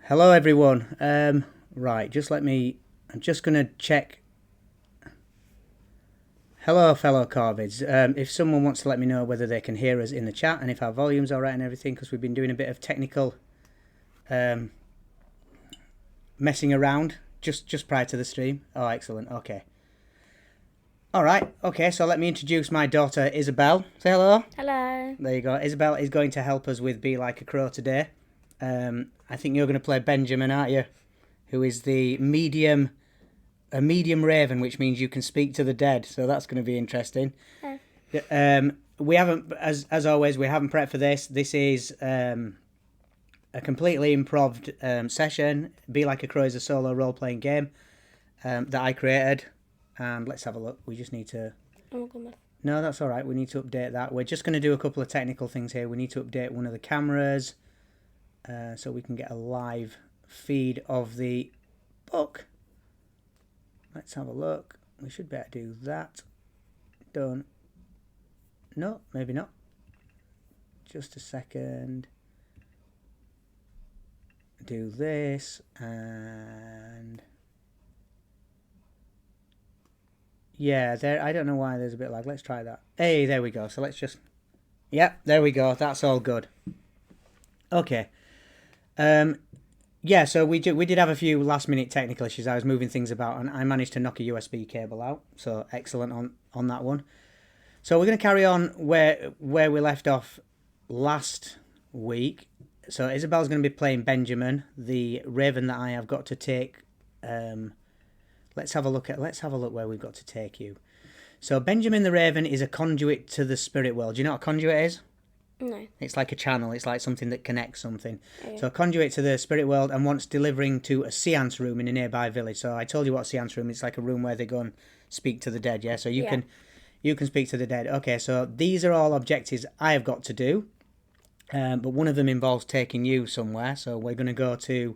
Hello everyone. Right, I'm just going to check. Hello fellow Corvids. If someone wants to let me know whether they can hear us in the chat and if our volume's alright and everything, because we've been doing a bit of technical messing around just prior to the stream. Oh, excellent. Okay. Alright, okay, so let me introduce my daughter Isabel. Say hello. Hello. There you go. Isabel is going to help us with Be Like a Crow today. I think you're going to play Benjamin, aren't you? Who is a medium raven, which means you can speak to the dead. So that's going to be interesting. We haven't, as always, we haven't prepped for this. This is a completely improv session. Be Like a Crow is a solo role-playing game that I created. And let's have a look. We just need to... No, that's all right. We need to update that. We're just going to do a couple of technical things here. We need to update one of the cameras so we can get a live feed of the book. Let's have a look. We should better do that. Done. No, maybe not. Just a second. Do this and... Yeah, there. I don't know why there's a bit lag. Let's try that. Hey, there we go. So let's just... Yep, there we go. That's all good. Okay. Yeah, so we did have a few last-minute technical issues. I was moving things about, and I managed to knock a USB cable out. So excellent on that one. So we're going to carry on where we left off last week. So Isabel's going to be playing Benjamin, the raven that I have got to take... Let's have a look where we've got to take you. So Benjamin the Raven is a conduit to the spirit world. Do you know what a conduit is? No. It's like a channel. It's like something that connects something. Okay. So a conduit to the spirit world and wants delivering to a seance room in a nearby village. So I told you what a seance room is. It's like a room where they go and speak to the dead. Yeah. So you can speak to the dead. Okay. So these are all objectives I have got to do. But one of them involves taking you somewhere. So we're going to go to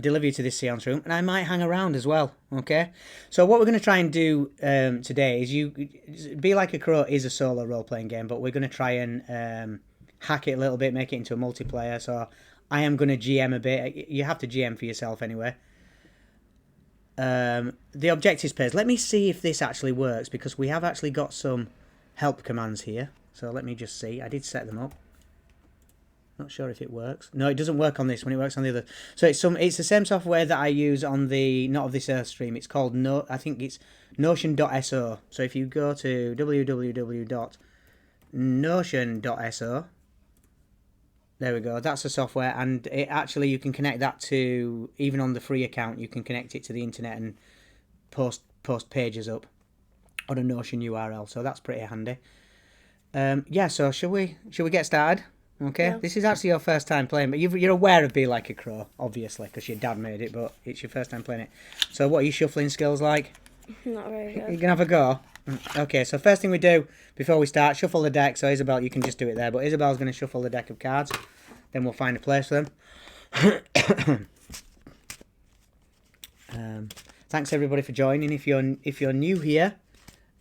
deliver you to this seance room, and I might hang around as well. Okay, so what we're going to try and do today is Be Like a Crow is a solo role-playing game, but we're going to try and hack it a little bit, make it into a multiplayer. So I am going to GM a bit. You have to GM for yourself anyway. The objectives page. Let me see if this actually works, because we have actually got some help commands here. So let me just see. I did set them up. Not sure if it works. No, it doesn't work on this one. It works on the other. So it's the same software that I use on the Not of This Earth stream. It's called I think it's Notion.so. So if you go to www.notion.so, there we go. That's the software, and it actually you can connect that to, even on the free account, you can connect it to the internet and post pages up on a Notion URL. So that's pretty handy. Yeah. So shall we get started? Okay, yeah. This is actually your first time playing, but you're aware of Be Like a Crow, obviously, because your dad made it, but it's your first time playing it. So what are your shuffling skills like? Not very good. You can have a go? Okay, so first thing we do, before we start, shuffle the deck. So Isabel, you can just do it there, but Isabel's going to shuffle the deck of cards. Then we'll find a place for them. Thanks everybody for joining. If you're new here,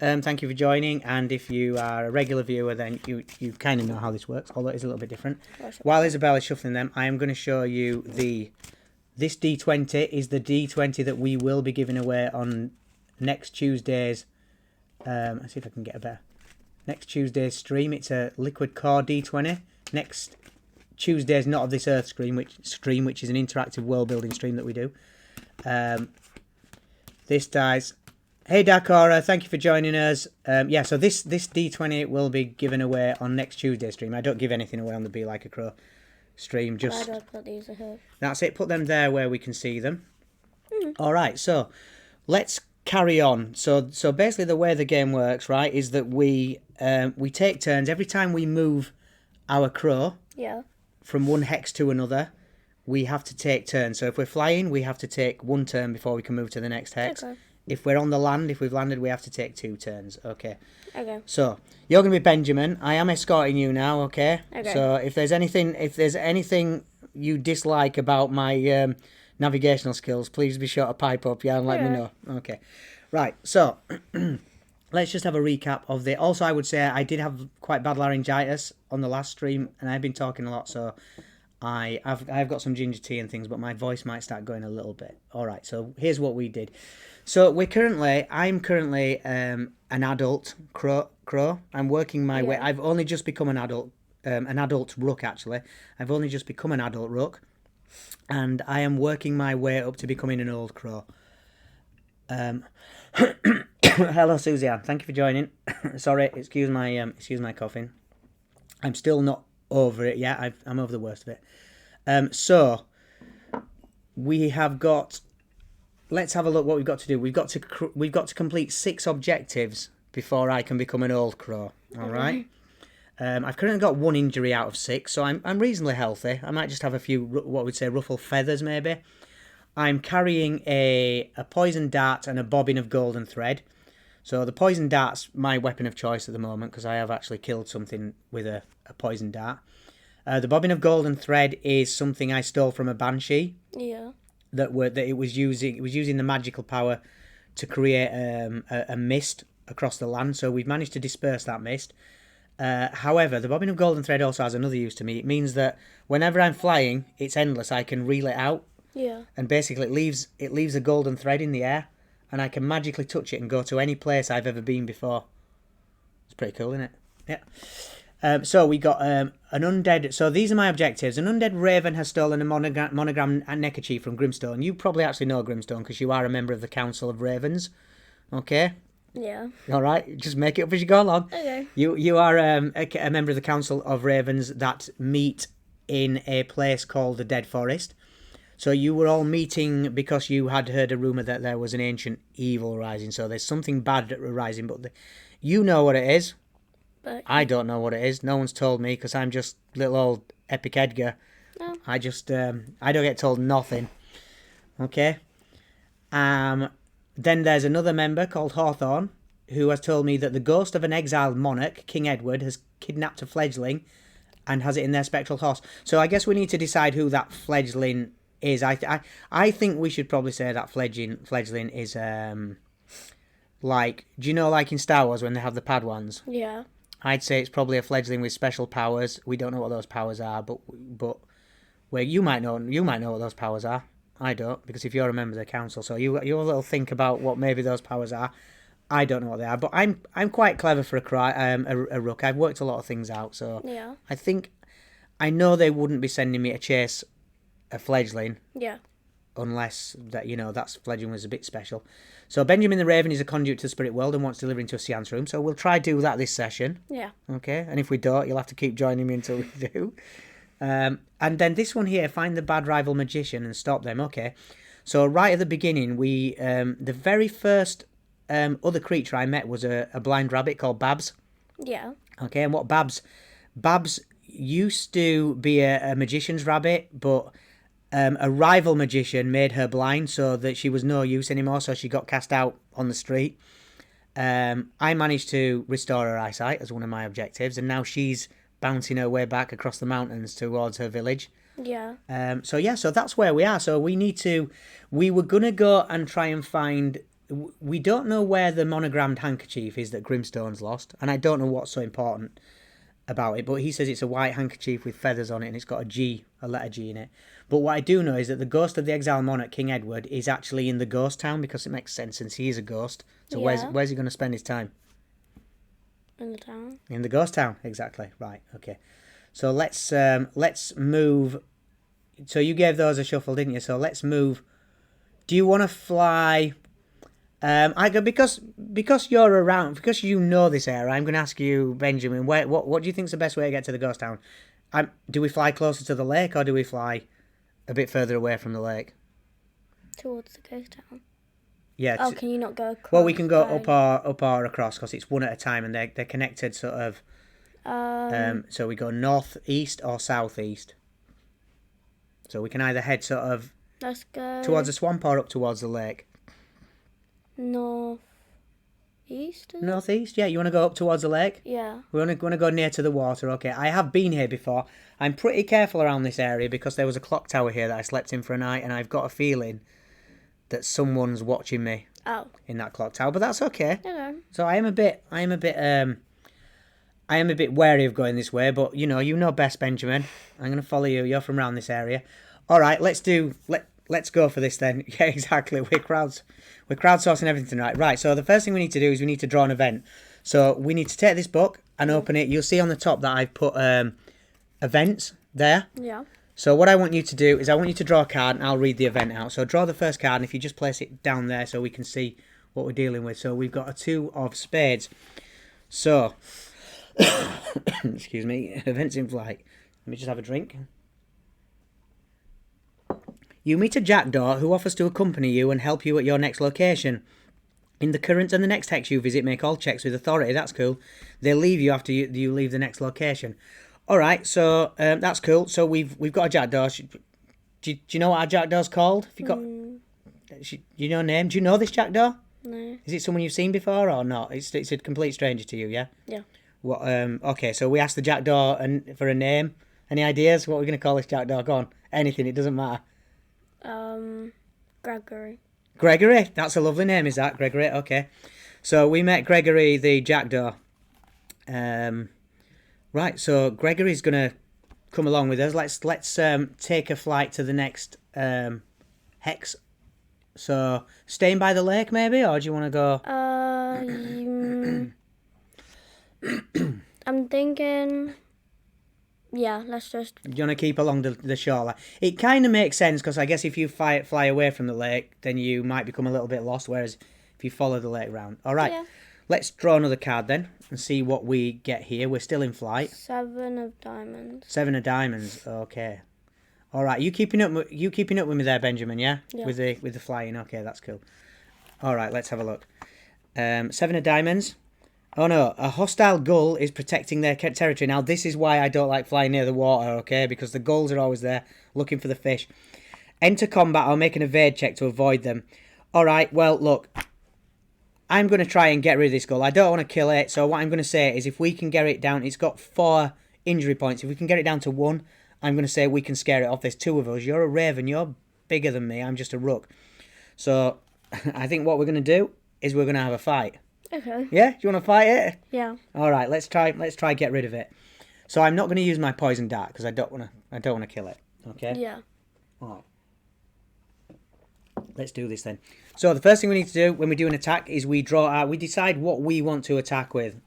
thank you for joining, and if you are a regular viewer, then you kind of know how this works, although it's a little bit different. While Isabel is shuffling them, I am going to show you this D20 is the D20 that we will be giving away on next Tuesday's, let's see if I can get a better, next Tuesday's stream. It's a Liquid Core D20. Next Tuesday's Not of This Earth stream, which is an interactive world building stream that we do. This dies... Hey Dakora, thank you for joining us. Yeah, so this D20 will be given away on next Tuesday's stream. I don't give anything away on the Be Like a Crow stream. Just where do I put these here? That's it. Put them there where we can see them. All right, so let's carry on. So basically the way the game works, right, is that we take turns every time we move our crow. Yeah. From one hex to another. We have to take turns. So if we're flying, we have to take one turn before we can move to the next hex. Okay. If we're on the land, if we've landed, we have to take 2 turns. Okay. Okay. So you're going to be Benjamin. I am escorting you now. Okay. Okay. So if there's anything you dislike about my navigational skills, please be sure to pipe up, and let me know. Okay. Right. So let's just have a recap of the. Also, I would say I did have quite bad laryngitis on the last stream, and I've been talking a lot, so I've got some ginger tea and things, but my voice might start going a little bit. All right, so here's what we did. So I'm currently an adult crow. I'm working my way. Yeah. I've only just become an adult rook actually. I've only just become an adult rook, and I am working my way up to becoming an old crow. Hello, Suzanne. Thank you for joining. Sorry, excuse my coughing. I'm still not over it yet. I'm over the worst of it. So we have got. Let's have a look what we've got to do. We've got to complete 6 objectives before I can become an old crow. All right. I've currently got 1 injury out of 6, so I'm reasonably healthy. I might just have a few what we'd say ruffled feathers maybe. I'm carrying a poison dart and a bobbin of golden thread. So the poison dart's my weapon of choice at the moment because I have actually killed something with a poison dart. The bobbin of golden thread is something I stole from a banshee. Yeah. That it was using the magical power to create a mist across the land. So we've managed to disperse that mist. However, the bobbin of golden thread also has another use to me. It means that whenever I'm flying, it's endless. I can reel it out. Yeah. And basically it leaves a golden thread in the air, and I can magically touch it and go to any place I've ever been before. It's pretty cool, isn't it? Yeah. So we got an undead. So these are my objectives. An undead raven has stolen a monogram neckerchief from Grimstone. You probably actually know Grimstone because you are a member of the Council of Ravens. Okay. Yeah. All right. Just make it up as you go along. Okay. You are a member of the Council of Ravens that meet in a place called the Dead Forest. So you were all meeting because you had heard a rumour that there was an ancient evil rising. So there's something bad rising, but you know what it is. But I don't know what it is. No one's told me because I'm just little old Epic Edgar. No. I just I don't get told nothing. Okay. Then there's another member called Hawthorne who has told me that the ghost of an exiled monarch, King Edward, has kidnapped a fledgling and has it in their spectral horse. So I guess we need to decide who that fledgling is. I think we should probably say that fledgling is like, do you know like in Star Wars when they have the Padwans? Yeah. I'd say it's probably a fledgling with special powers. We don't know what those powers are, but well, you might know what those powers are. I don't, because if you're a member of the council, so you a little think about what maybe those powers are. I don't know what they are, but I'm quite clever for a rook. I've worked a lot of things out, so Yeah. I think I know they wouldn't be sending me to chase a fledgling Yeah. unless that that fledgling was a bit special. So Benjamin the Raven is a conduit to the spirit world and wants delivery into a seance room. So we'll try do that this session. Yeah. Okay, and if we don't, you'll have to keep joining me until we do. And then this one here, find the bad rival magician and stop them. Okay, so right at the beginning, we the very first other creature I met was a blind rabbit called Babs. Yeah. Okay, and what Babs used to be a magician's rabbit, but a rival magician made her blind so that she was no use anymore, so she got cast out on the street. I managed to restore her eyesight as one of my objectives, and now she's bouncing her way back across the mountains towards her village. Yeah. So that's where we are. So we were going to go and try and find, we don't know where the monogrammed handkerchief is that Grimstone's lost, and I don't know what's so important about it, but he says it's a white handkerchief with feathers on it and it's got a letter G in it. But what I do know is that the ghost of the exiled monarch, King Edward, is actually in the ghost town because it makes sense since he is a ghost. So Yeah. where's he going to spend his time? In the town. In the ghost town, exactly. Right, okay. So let's move. So you gave those a shuffle, didn't you? So let's move. Do you want to fly? I go because you're around, because you know this area. I'm going to ask you, Benjamin. What do you think's the best way to get to the ghost town? Do we fly closer to the lake or do we fly a bit further away from the lake? Towards the ghost town. Yeah. Oh, can you not go across? Well, we can go up or across because it's one at a time and they're connected sort of. So we go northeast or southeast. So we can either head sort of Let's go towards the swamp or up towards the lake. north east. Northeast, yeah. You want to go up towards the lake? Yeah. We want to go near to the water. Okay, I have been here before. I'm pretty careful around this area because there was a clock tower here that I slept in for a night, and I've got a feeling that someone's watching me Oh. in that clock tower. But that's okay. Okay. So I am a bit I am a bit wary of going this way, but you know best, Benjamin. I'm going to follow you. You're from around this area. All right, let's go for this then. Yeah, exactly. We're crowdsourcing everything tonight. Right, so the first thing we need to do is we need to draw an event. So we need to take this book and open it. You'll see on the top that I've put events there. Yeah. So what I want you to do is I want you to draw a card and I'll read the event out. So draw the first card and if you just place it down there so we can see what we're dealing with. So we've got a 2 of spades. So, excuse me, events in flight. Let me just have a drink. You meet a jackdaw who offers to accompany you and help you at your next location. In the current and the next hex you visit, make all checks with authority. That's cool. They'll leave you after you leave the next location. All right, so that's cool. So we've got a jackdaw. Do you know what our jackdaw's called? Have you got? You know her name? Do you know this jackdaw? No. Is it someone you've seen before or not? It's a complete stranger to you, yeah. Yeah. What? Okay, so we asked the jackdaw for a name. Any ideas? What we're going to call this jackdaw? Go on. Anything. It doesn't matter. Gregory. Gregory. That's a lovely name. Is that Gregory? Okay. So we met Gregory the jackdaw. Right. So Gregory's going to come along with us. Let's take a flight to the next hex. So staying by the lake, maybe, or do you want to go? I'm thinking. Yeah, let's just. Do you want to keep along the shoreline? It kind of makes sense because I guess if you fly away from the lake, then you might become a little bit lost. Whereas if you follow the lake round, all right. Yeah. Let's draw another card then and see what we get here. We're still in flight. 7 of diamonds. 7 of diamonds. Okay. All right. You keeping up with me there, Benjamin? Yeah. Yeah. With the flying. Okay, that's cool. All right. Let's have a look. 7 of diamonds. Oh no, a hostile gull is protecting their territory. Now this is why I don't like flying near the water, okay? Because the gulls are always there looking for the fish. Enter combat or make an evade check to avoid them. Alright, well look, I'm going to try and get rid of this gull. I don't want to kill it, so what I'm going to say is if we can get it down, it's got 4 injury points. If we can get it down to 1, I'm going to say we can scare it off. There's 2 of us. You're a raven, you're bigger than me, I'm just a rook. So I think what we're going to do is we're going to have a fight. Okay. Yeah? Do you want to fight it? Yeah. All right, let's try get rid of it. So I'm not going to use my poison dart because I don't want to kill it. Okay? Yeah. All right. Let's do this then. So the first thing we need to do when we do an attack is we decide what we want to attack with.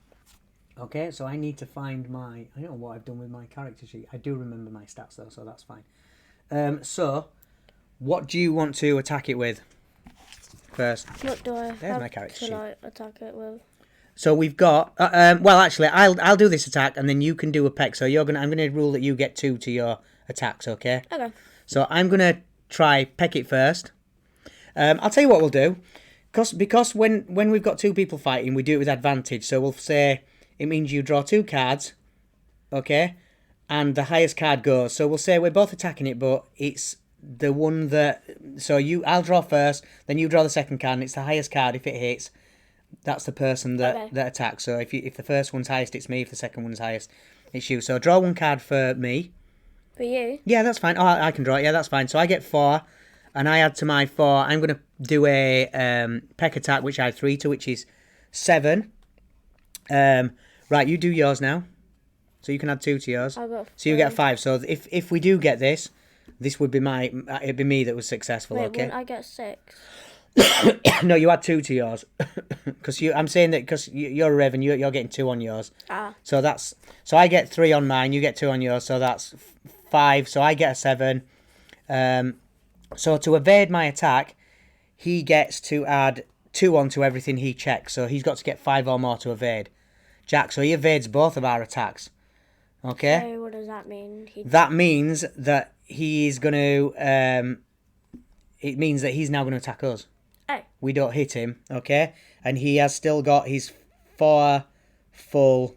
Okay? So I need to find I don't know what I've done with my character sheet. I do remember my stats though, so that's fine. So what do you want to attack it with? First. What do I have my character to sheet. like attack it with? So we've got. Well, actually, I'll do this attack, and then you can do a peck. So I'm gonna rule that you get 2 to your attacks. Okay. Okay. So I'm gonna try peck it first. I'll tell you what we'll do, because when we've got 2 people fighting, we do it with advantage. So we'll say it means you draw 2 cards, okay, and the highest card goes. So we'll say we're both attacking it, but it's the one that. So I'll draw first, then you draw the second card, and it's the highest card. If it hits, that's the person that attacks. So if the first one's highest, it's me. If the second one's highest, it's you. So draw 1 card for me. For you? Yeah, that's fine. Oh, I can draw it. Yeah, that's fine. So I get 4, and I add to my 4. I'm going to do a peck attack, which I add 3 to, which is 7. Right, you do yours now. So you can add 2 to yours. I got 5. So you get 5. So if we do get this would be it'd be me that was successful. Wait, okay. wouldn't I get 6? No, you add 2 to yours, because I'm saying that because you're a raven, you're getting 2 on yours. So I get 3 on mine, you get 2 on yours, so that's 5. So I get a 7. So to evade my attack, he gets to add 2 onto everything he checks. So he's got to get 5 or more to evade. Jack, so he evades both of our attacks. Okay. So what does that mean? That means that he's going to. It means that he's now going to attack us. Oh. We don't hit him, okay? And he has still got his 4 full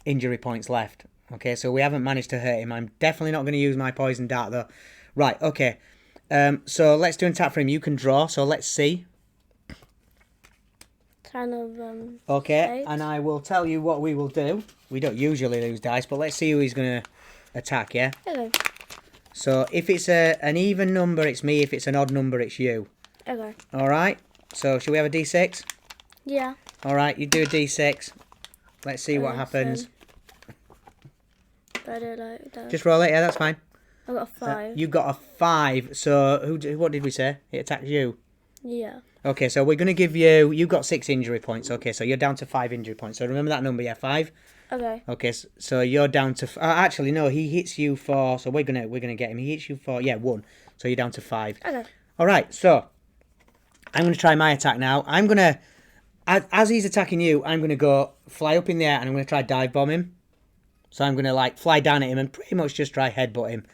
injury points left. Okay, so we haven't managed to hurt him. I'm definitely not going to use my poison dart, though. Right, okay. So let's do an attack for him. You can draw, so let's see. 10 of Okay, 8. and I will tell you what we will do. We don't usually lose dice, but let's see who he's going to attack, yeah? Okay. So if it's an even number, it's me. If it's an odd number, it's you. Okay. All right. So should we have a D6? Yeah. All right. You do a D6. Let's see what happens. I do like that. Just roll it. Yeah, that's fine. I got a 5. You got a 5. So what did we say? It attacked you. Yeah. Okay, so we're going to give you... You got 6 injury points. Okay, so you're down to 5 injury points. So remember that number, yeah, 5? Okay. Okay, so you're down to... actually, no, he hits you for... So we're gonna get him. He hits you for... Yeah, 1. So you're down to 5. Okay. All right, so I'm going to try my attack now. I'm going to... As he's attacking you, I'm going to go fly up in the air and I'm going to try dive bomb him. So I'm going to, like, fly down at him and pretty much just try headbutt him.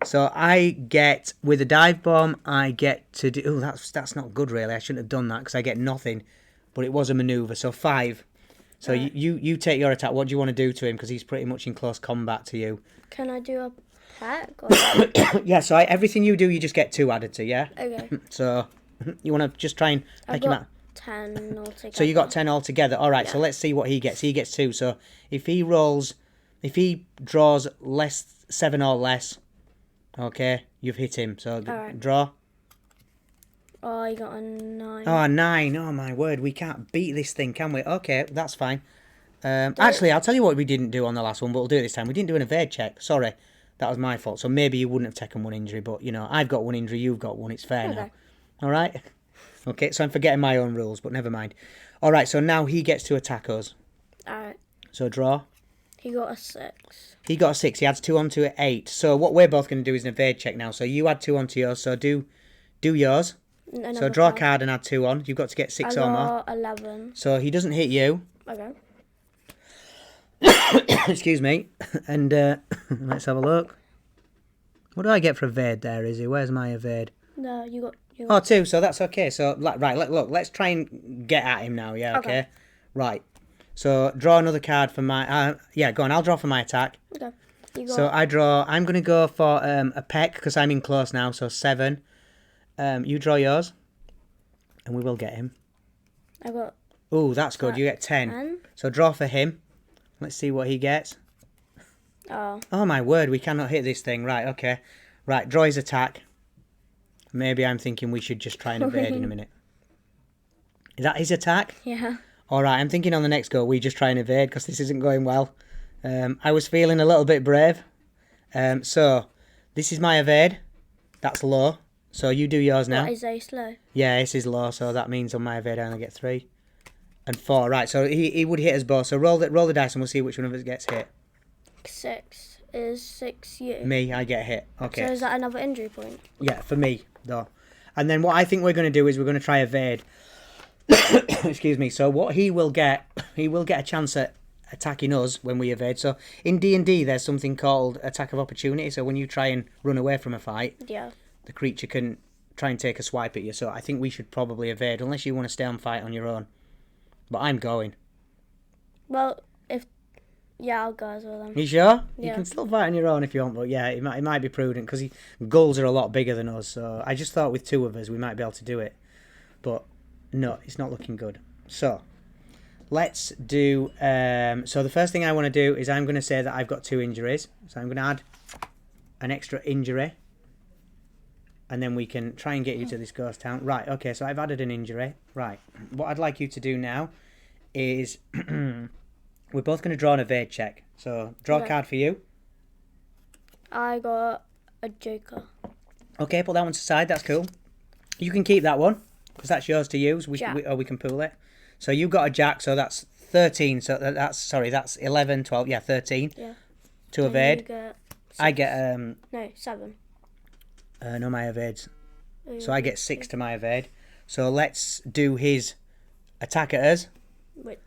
So I get... With a dive bomb, I get to do... Oh, that's not good, really. I shouldn't have done that because I get nothing. But it was a manoeuvre, so 5. So you take your attack. What do you want to do to him? Because he's pretty much in close combat to you. Can I do a attack? Yeah, so everything you do, you just get 2 added to, yeah? Okay. So you want to just try and I've make him got out. 10 altogether. So you got 10 altogether. All right, so let's see what he gets. He gets 2. So if he draws 7 or less, okay, you've hit him. So right. Draw. Oh, I got a 9. Oh, 9. Oh, my word. We can't beat this thing, can we? Okay, that's fine. Actually, I'll tell you what we didn't do on the last one, but we'll do it this time. We didn't do an evade check. Sorry. That was my fault. So maybe you wouldn't have taken 1 injury, but, you know, I've got 1 injury, you've got 1. It's fair now. All right? Okay, so I'm forgetting my own rules, but never mind. All right, so now he gets to attack us. All right. So draw. He got a 6. He got a 6. He adds 2 onto it, 8. So what we're both going to do is an evade check now. So you add 2 onto yours, so do yours. So draw a card and add 2 on. You've got to get 6 or more. I got 11. So he doesn't hit you. Okay. Excuse me. And let's have a look. What do I get for evade there, Izzy? Where's my evade? No, you got... Oh, 2, so that's okay. So, right, look, let's try and get at him now, yeah, okay? Right. So, draw another card for my... yeah, go on, I'll draw for my attack. Okay. So, I'm going to go for a peck, because I'm in close now, so 7. You draw yours, and we will get him. I got... Ooh, that's good, you get 10. So, draw for him. Let's see what he gets. Oh. Oh, my word, we cannot hit this thing. Right, okay. Right, draw his attack. Maybe I'm thinking we should just try and evade in a minute. Is that his attack? Yeah. All right, I'm thinking on the next go we just try and evade because this isn't going well. I was feeling a little bit brave. So, this is my evade. That's low. So you do yours now. What, is ace low? Yeah, this is low, so that means on my evade I only get 3. And 4. Right, so he would hit us both. So roll the dice and we'll see which one of us gets hit. 6. Is 6 you? Me, I get hit. Okay. So is that another injury point? Yeah, for me, though. And then what I think we're going to do is we're going to try evade. Excuse me. So what he will get a chance at attacking us when we evade. So in D&D, there's something called attack of opportunity. So when you try and run away from a fight, yeah, the creature can try and take a swipe at you. So I think we should probably evade, unless you want to stay on fight on your own. But I'm going. Well, yeah, I'll go as well then. You sure? Yeah. You can still fight on your own if you want, but yeah, it might be prudent because gulls are a lot bigger than us. So I just thought with 2 of us we might be able to do it, but no, it's not looking good. So let's do. So the first thing I want to do is I'm going to say that I've got 2 injuries. So I'm going to add an extra injury, and then we can try and get you to this ghost town. Right. Okay. So I've added an injury. Right. What I'd like you to do now is. We're both going to draw an evade check. So, draw a card for you. I got a joker. Okay, put that one to the side. That's cool. You can keep that one, because that's yours to use. We can pool it. So, you got a jack, so that's 13. So, that's 11, 12. Yeah, 13. Yeah. To evade. Get 6. I get... No, 7. No, my evades. So, I get 6 to my evade. So, let's do his attack at us. Wait.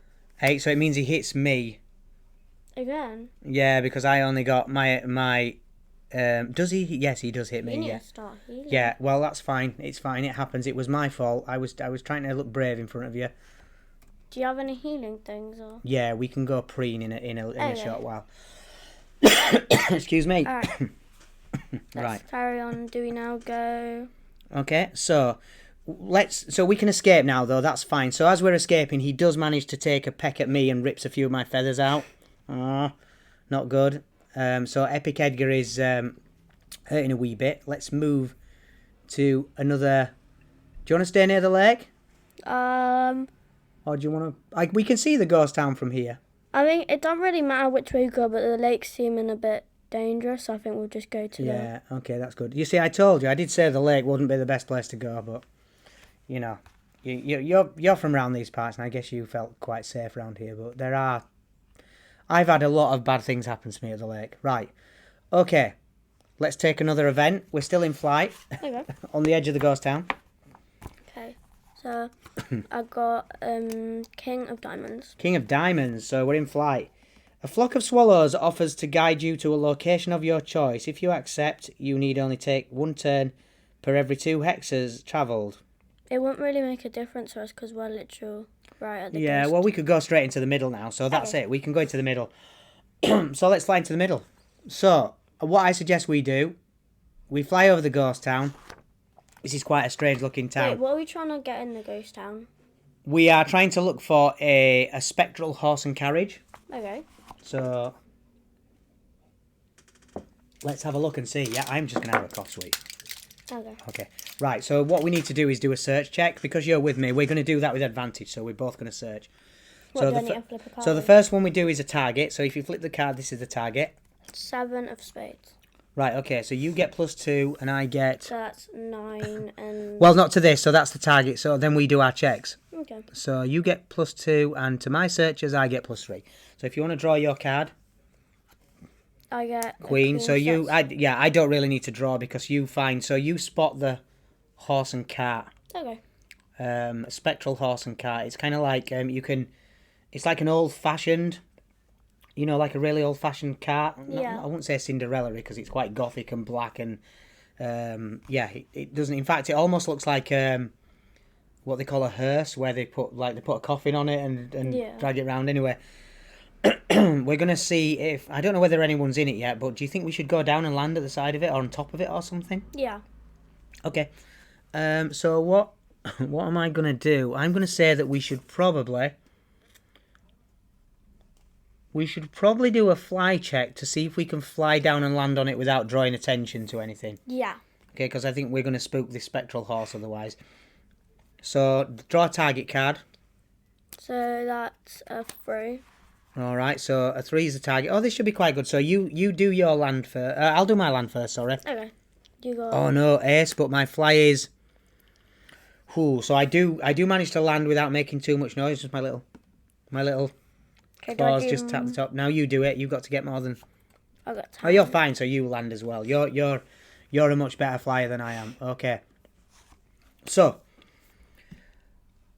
8, so it means he hits me. Again? Yeah, because I only got my does he? Yes, he does hit me. You need yeah. to start healing. Yeah, well, that's fine. It's fine. It happens. It was my fault. I was trying to look brave in front of you. Do you have any healing things or? Yeah, we can go preen in a short while. Excuse me. All right. Right. Carry on. Do we now go? Okay, so we can escape now, though. That's fine. So as we're escaping, he does manage to take a peck at me and rips a few of my feathers out. Not good. So Epic Edgar is hurting a wee bit. Let's move to another. Do you want to stay near the lake? Or Or do you want to? We can see the ghost town from here. I think it doesn't really matter which way we go, but the lake's seeming a bit dangerous, so I think we'll just go to Yeah, okay, that's good. You see, I told you, I did say the lake wouldn't be the best place to go, but, you know, you're from around these parts, and I guess you felt quite safe around here, but I've had a lot of bad things happen to me at the lake. Right, okay, let's take another event. We're still in flight, Okay. on the edge of the ghost town. Okay. So I got King of Diamonds. King of Diamonds, so we're in flight. A flock of swallows offers to guide you to a location of your choice. If you accept, you need only take one turn per every 2 hexes travelled. It won't really make a difference for us because we're literal right at the Yeah, ghost. well, we could go straight into the middle now, so that's it. We can go into the middle. So let's fly into the middle. So, what I suggest we do, we fly over the ghost town. This is quite a strange looking town. Wait, what are we trying to get in the ghost town? We are trying to look for a spectral horse and carriage. Okay. So, let's have a look and see. Yeah, I'm just going to have a cough sweet. Okay. Okay. Right, so what we need to do is do a search check. Because you're with me, we're going to do that with advantage, so we're both going to search. What, do I need to flip a card? So the first one we do is a target. So if you flip the card, this is the target. 7 of spades. Right, okay, so you get +2 and I get... So that's 9 and... Well, not to this, so that's the target. So then we do our checks. Okay. So you get +2 and to my searches, I get +3. So if you want to draw your card, I get Queen. So you... that's- I don't really need to draw because you find... So you spot the horse and cart. Okay. Spectral horse and cart. It's kind of like you can... It's like an old-fashioned... You know, like a really old-fashioned cart. Yeah. I wouldn't say Cinderella because it's quite gothic and black and... yeah, it doesn't... In fact, it almost looks like what they call a hearse, where they put a coffin on it and Yeah. drag it around. Anyway, we're going to see if... I don't know whether anyone's in it yet, but do you think we should go down and land at the side of it or on top of it or something? Yeah. Okay. So what am I going to do? I'm going to say that we should probably do a fly check to see if we can fly down and land on it without drawing attention to anything. Yeah. Okay, because I think we're going to spook this spectral horse otherwise. So, draw a target card. So that's a 3. All right, so a 3 is the target. Oh, this should be quite good. So you do your land first. I'll do my land first, sorry. Okay. You got... Oh no, ace, but my fly is... Ooh, so I do manage to land without making too much noise. Just my little Okay, do I claws do- just tap the top. Now you do it. You've got to get more than... I got Oh, you're fine, so you land as well. You're a much better flyer than I am. Okay. So,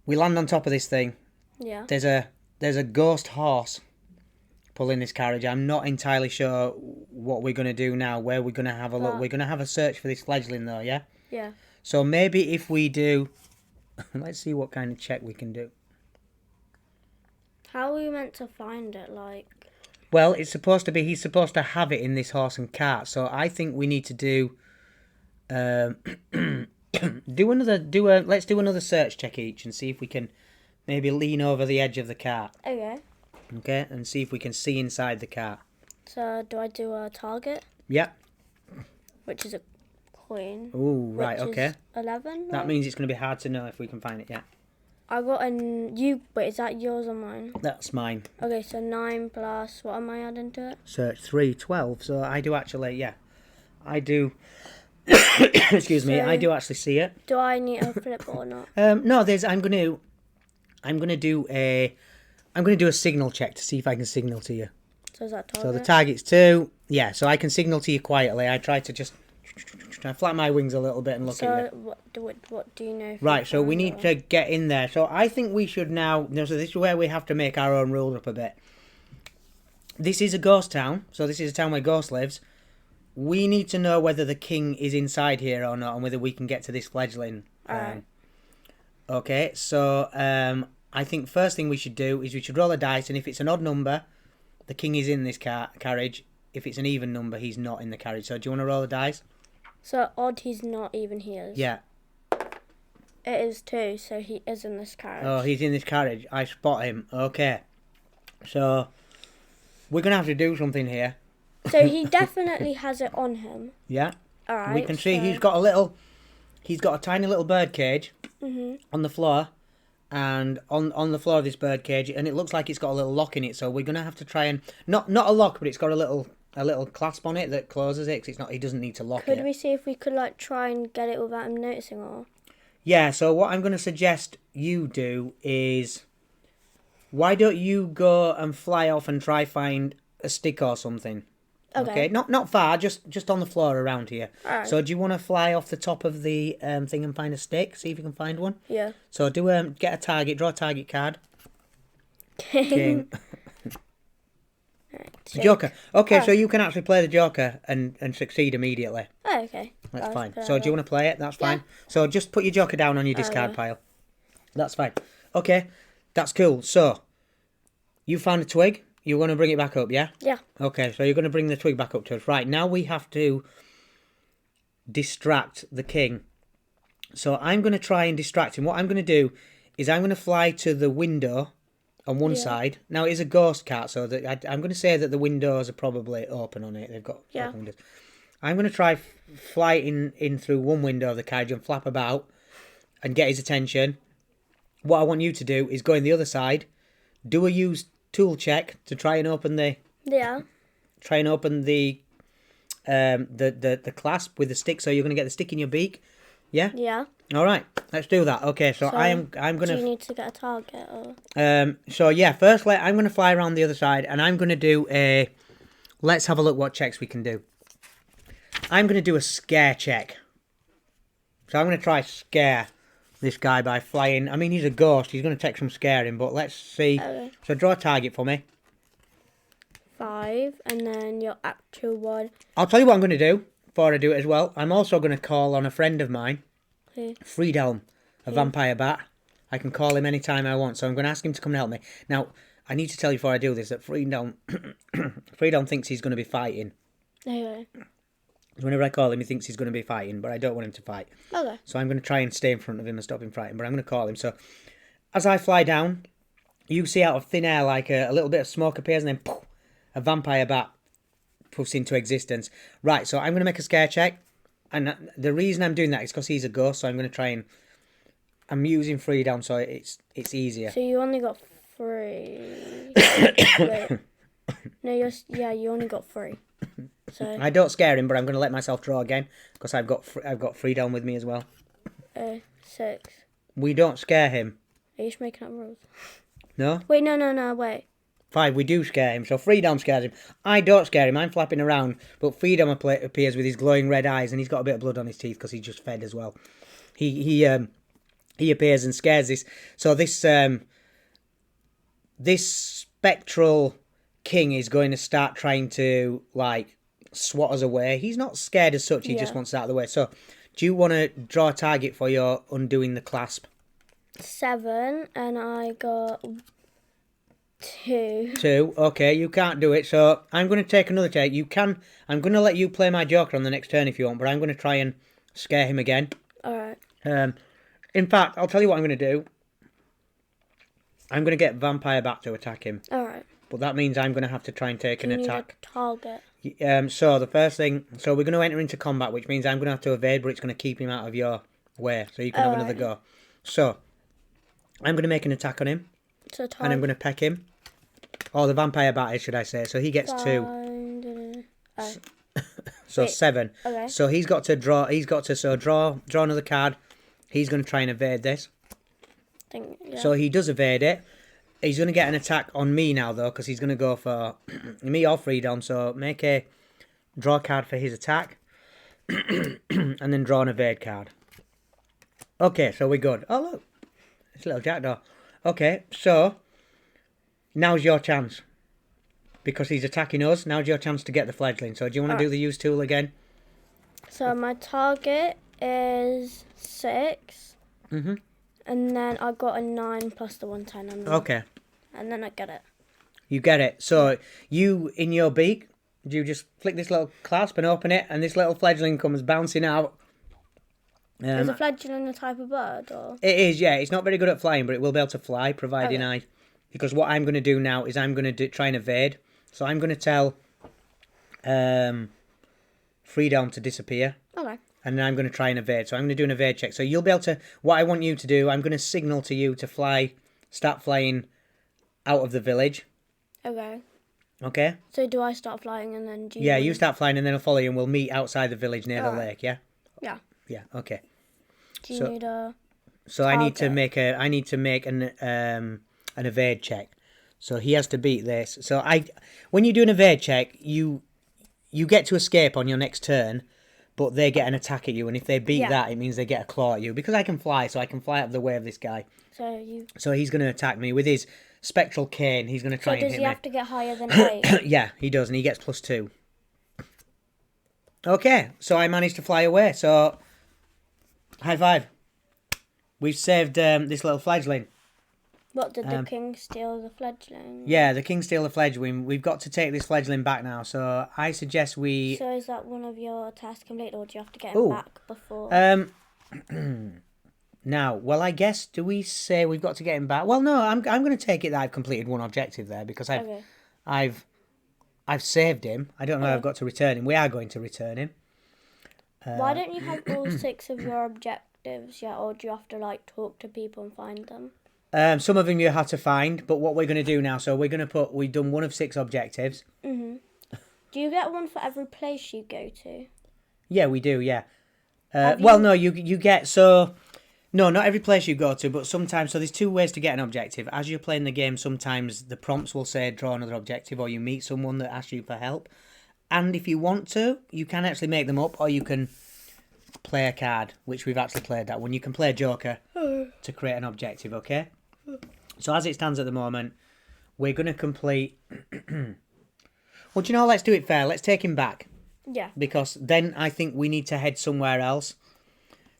we land on top of this thing. Yeah. There's a ghost horse pulling this carriage. I'm not entirely sure what we're going to do now, where we're going to have a look. But- We're going to have a search for this fledgling though, yeah? Yeah. So maybe if we do... Let's see what kind of check we can do. How are we meant to find it? Like... Well, he's supposed to have it in this horse and cart. So I think we need to do... let's do another search check each and see if we can maybe lean over the edge of the cart. Okay. Okay, and see if we can see inside the cart. So do I do a target, Yep. which is a queen? Ooh, right, which okay. is 11. That right? means it's going to be hard to know if we can find it yet. I got you. Wait, is that yours or mine? That's mine. Okay, so 9 plus. What am I adding to it? Search 3, 12. So I do actually, yeah. I do... Excuse me, I do actually see it. Do I need a flip or not? No, I'm going to do a signal check to see if I can signal to you. So is that target? So the target's 2. Yeah, so I can signal to you quietly. I try to just flap my wings a little bit and look at you. So what do you know? if you Right, so we found need or- to get in there. So I think we should now... No, so this is where we have to make our own rules up a bit. This is a ghost town. So this is a town where Ghost lives. We need to know whether the king is inside here or not and whether we can get to this fledgling. Alright. Okay, so I think first thing we should do is we should roll a dice, and if it's an odd number, the king is in this carriage. If it's an even number, he's not in the carriage. So do you want to roll a dice? So odd, he's not even here. Yeah. It is 2, so he is in this carriage. Oh, he's in this carriage. I spot him. Okay. So we're going to have to do something here. So he definitely has it on him. Yeah. Alright. We can see so- he's got a tiny little bird cage Mhm. on the floor, and on the floor of this bird cage, and it looks like it's got a little lock in it. So we're gonna have to try and not a lock, but it's got a little clasp on it that closes it. 'Cause it's not. He doesn't need to lock it. Could we see if we could like try and get it without him noticing, or? Yeah. So what I'm gonna suggest you do is, why don't you go and fly off and try find a stick or something? Okay. Not far, just on the floor around here. Alright. So do you want to fly off the top of the thing and find a stick? See if you can find one. Yeah. So do get a target, draw a target card. King. Alright, Joker. Okay, Oh. so you can actually play the Joker and succeed immediately. Oh, okay. That's I'll fine. put it So on do you want to play it? That's fine. So just put your Joker down on your discard will. pile. That's fine. Okay, that's cool. So you found a twig. You want to bring it back up, yeah? Yeah. Okay, so you're going to bring the twig back up to us. Right, now we have to distract the king. So I'm going to try and distract him. What I'm going to do is I'm going to fly to the window on one side. Now, it is a ghost cat, so that I'm going to say that the windows are probably open on it. They've got open windows. I'm going to try fly in through one window of the cage and flap about and get his attention. What I want you to do is go in the other side, do a use tool check to try and open the Yeah. the clasp with the stick, so you're going to get the stick in your beak. Yeah? Yeah. All right. Let's do that. Okay, so I'm going Do you to need to get a target, or? so yeah, firstly I'm going to fly around the other side and I'm going to do a let's have a look what checks we can do. I'm going to do a scare check. So I'm going to try scare this guy by flying. I mean, he's a ghost. He's going to take some scaring, but let's see. Okay. So draw a target for me. 5, and then your actual one. I'll tell you what I'm going to do before I do it as well. I'm also going to call on a friend of mine, Who? Freedelm, a vampire bat. I can call him anytime I want, so I'm going to ask him to come and help me. Now, I need to tell you before I do this that Freedelm thinks he's going to be fighting. Okay. Whenever I call him, he thinks he's going to be fighting, but I don't want him to fight. Okay. So I'm going to try and stay in front of him and stop him fighting, but I'm going to call him. So as I fly down, you see out of thin air like a little bit of smoke appears and then poof, a vampire bat puffs into existence. Right, so I'm going to make a scare check. And the reason I'm doing that is because he's a ghost, so I'm going to try and... I'm using Freedown, so it's easier. So you only got 3. Wait. No, you only got 3. So I don't scare him, but I'm going to let myself draw again because I've got Freedown with me as well. 6. We don't scare him. Are you just making up rules? No? Wait, no, wait. 5, we do scare him. So Freedom scares him. I don't scare him. I'm flapping around. But Freedom appears with his glowing red eyes, and he's got a bit of blood on his teeth because he's just fed as well. He appears and scares this. So this spectral king is going to start trying to like swat us away. He's not scared as such. He just wants out of the way. So do you want to draw a target for your undoing the clasp? 7, and I got 2. 2. Okay, you can't do it. So I'm going to take another take. You can. I'm going to let you play my Joker on the next turn if you want, but I'm going to try and scare him again. Alright. In fact, I'll tell you what I'm going to do. I'm going to get Vampire Bat to attack him. Alright. But that means I'm going to have to try and take an attack. Target. So the first thing... So we're going to enter into combat, which means I'm going to have to evade, but it's going to keep him out of your way. So you can have another go. So, I'm going to make an attack on him. So And I'm going to peck him. Or the Vampire Bat, should I say. So he gets 2. So Wait, 7. Okay. So he's got to draw... draw another card. He's going to try and evade this. So he does evade it. He's going to get an attack on me now, though, because he's going to go for me or Freedom. So make a draw card for his attack. And then draw an evade card. Okay, so we're good. Oh, look. It's a little jackdaw. Okay, so now's your chance. Because he's attacking us, now's your chance to get the fledgling. So do you want to do the use tool again? So my target is 6. Mm-hmm. And then I got a 9 plus the 110. Okay. And then I get it. You get it. So you, in your beak, you just flick this little clasp and open it, and this little fledgling comes bouncing out. Is a fledgling a type of bird, or? It is, yeah. It's not very good at flying, but it will be able to fly, providing because what I'm going to do now is I'm going to try and evade. So I'm going to tell Freedom to disappear. Okay. and then I'm going to try and evade. So I'm going to do an evade check. So you'll be able to. What I want you to do, I'm going to signal to you to start flying out of the village. Okay. Okay. So do I start flying and then do you? Yeah, you start flying, and then I'll follow you, and we'll meet outside the village near the Alright. lake. Yeah. Yeah. Yeah. Okay. Do you So- need a? So I need to Target. make an evade check. So he has to beat this. So when you do an evade check, you get to escape on your next turn, but they get an attack at you, and if they beat Yeah. that, it means they get a claw at you. Because I can fly, so I can fly out of the way of this guy. So you. So he's going to attack me with his spectral cane. He's going to So try and does hit he me. have to get higher than 8? Yeah, he does, and he gets +2. Okay, so I managed to fly away. So high five. We've saved this little fledgling. What did the king steal the fledgling? Yeah, the king steal the fledgling. We've got to take this fledgling back now. So I suggest we. So is that one of your tasks complete, or do you have to get him Ooh. back before? Now, well, I guess do we say we've got to get him back? Well, no, I'm going to take it that I've completed one objective there because Okay. I've saved him. I don't know if Okay. I've got to return him. We are going to return him. Why don't you have all 6 of your objectives yet, or do you have to like talk to people and find them? Some of them you have to find, but what we're going to do now, so we've done 1 of 6 objectives. Do you get one for every place you go to? Yeah, we do, yeah. Have Well, you- no, you get, so, no, not every place you go to, but sometimes, so there's 2 ways to get an objective. As you're playing the game, sometimes the prompts will say draw another objective, or you meet someone that asks you for help. And if you want to, you can actually make them up, or you can play a card, which we've actually played that one. You can play a joker to create an objective, okay? So as it stands at the moment, we're going to complete... Well, do you know, let's do it fair. Let's take him back, Yeah. because then I think we need to head somewhere else.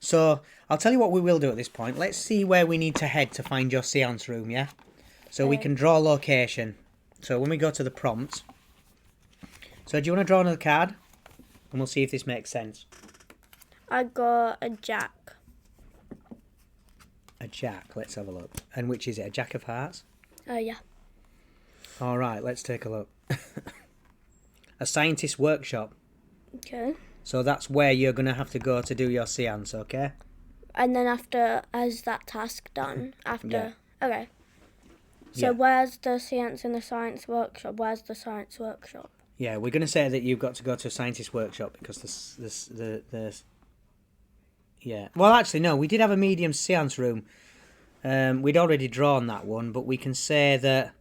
So I'll tell you what we will do at this point. Let's see where we need to head to find your seance room, yeah? So we Okay. can draw location. So when we go to the prompts... So do you want to draw another card? And we'll see if this makes sense. I got a jack. A jack, let's have a look. And which is it? A jack of hearts? Yeah. All right, let's take a look. A scientist workshop. Okay. So that's where you're going to have to go to do your seance, okay? And then after, as that task done, after... Yeah. Okay. So Yeah. where's the science in the science workshop? Where's the science workshop? Yeah, we're going to say that you've got to go to a scientist workshop because the yeah. Well, actually, no, we did have a medium seance room. We'd already drawn that one, but we can say that